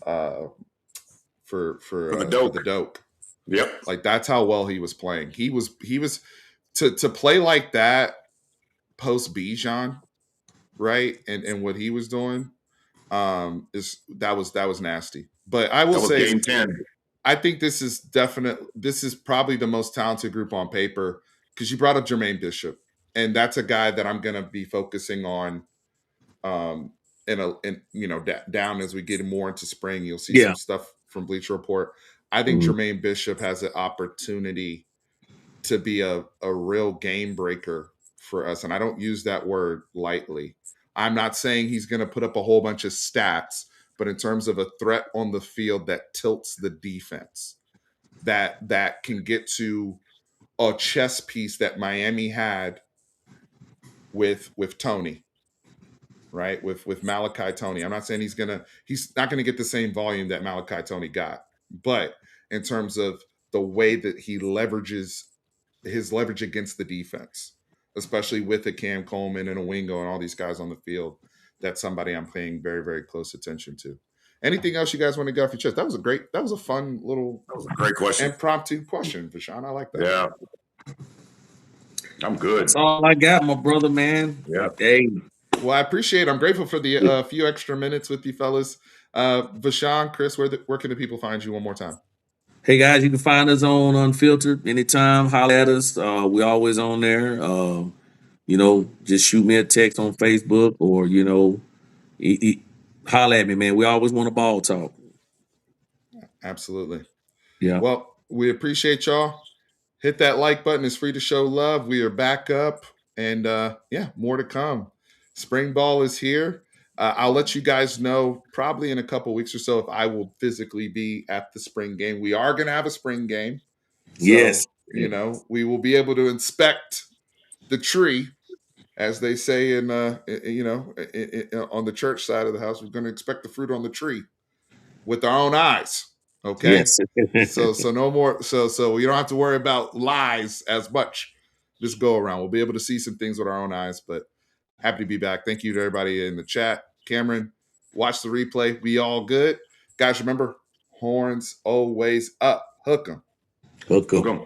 for the the Doak. Yep. Like that's how well he was playing. He was to play like that post Bijan, right? And what he was doing that was nasty. But I will That was say game 10. I think this is probably the most talented group on paper, because you brought up Jermaine Bishop, and that's a guy that I'm going to be focusing on. In you know, down as we get more into spring, you'll see yeah. some stuff from Bleacher Report. I think Jermaine Bishop has an opportunity to be a real game breaker for us, and I don't use that word lightly. I'm not saying he's going to put up a whole bunch of stats, but in terms of a threat on the field that tilts the defense, that can get to a chess piece that Miami had with Tony, right? With Malachi Tony. I'm not saying he's not gonna get the same volume that Malachi Tony got, but in terms of the way that he leverages his leverage against the defense, especially with a Cam Coleman and a Wingo and all these guys on the field, that's somebody I'm paying very, very close attention to. Anything else you guys want to get off your chest? That was a fun little That was a great question. impromptu question, Vashawn. I like that. Yeah. I'm good. That's all I got, my brother, man. Yeah. Hey. Well, I appreciate it. I'm grateful for the few extra minutes with you fellas. Vashawn, Chris, where can the people find you one more time? Hey guys, you can find us on Unfiltered anytime. Holler at us. We always on there. You know, just shoot me a text on Facebook, or you know, holler at me, man. We always want a ball talk. Absolutely. Yeah. Well, we appreciate y'all. Hit that like button. It's free to show love. We are back up, and yeah, more to come. Spring ball is here. I'll let you guys know probably in a couple weeks or so if I will physically be at the spring game. We are going to have a spring game. So, yes. you know, we will be able to inspect the tree, as they say in, you know, on the church side of the house. We're going to inspect the fruit on the tree with our own eyes. Okay. Yes. So no more. So we don't have to worry about lies as much this go around. We'll be able to see some things with our own eyes, but happy to be back. Thank you to everybody in the chat. Cameron, watch the replay. We all good. Guys, remember, horns always up. Hook 'em. Hook 'em. Hook 'em.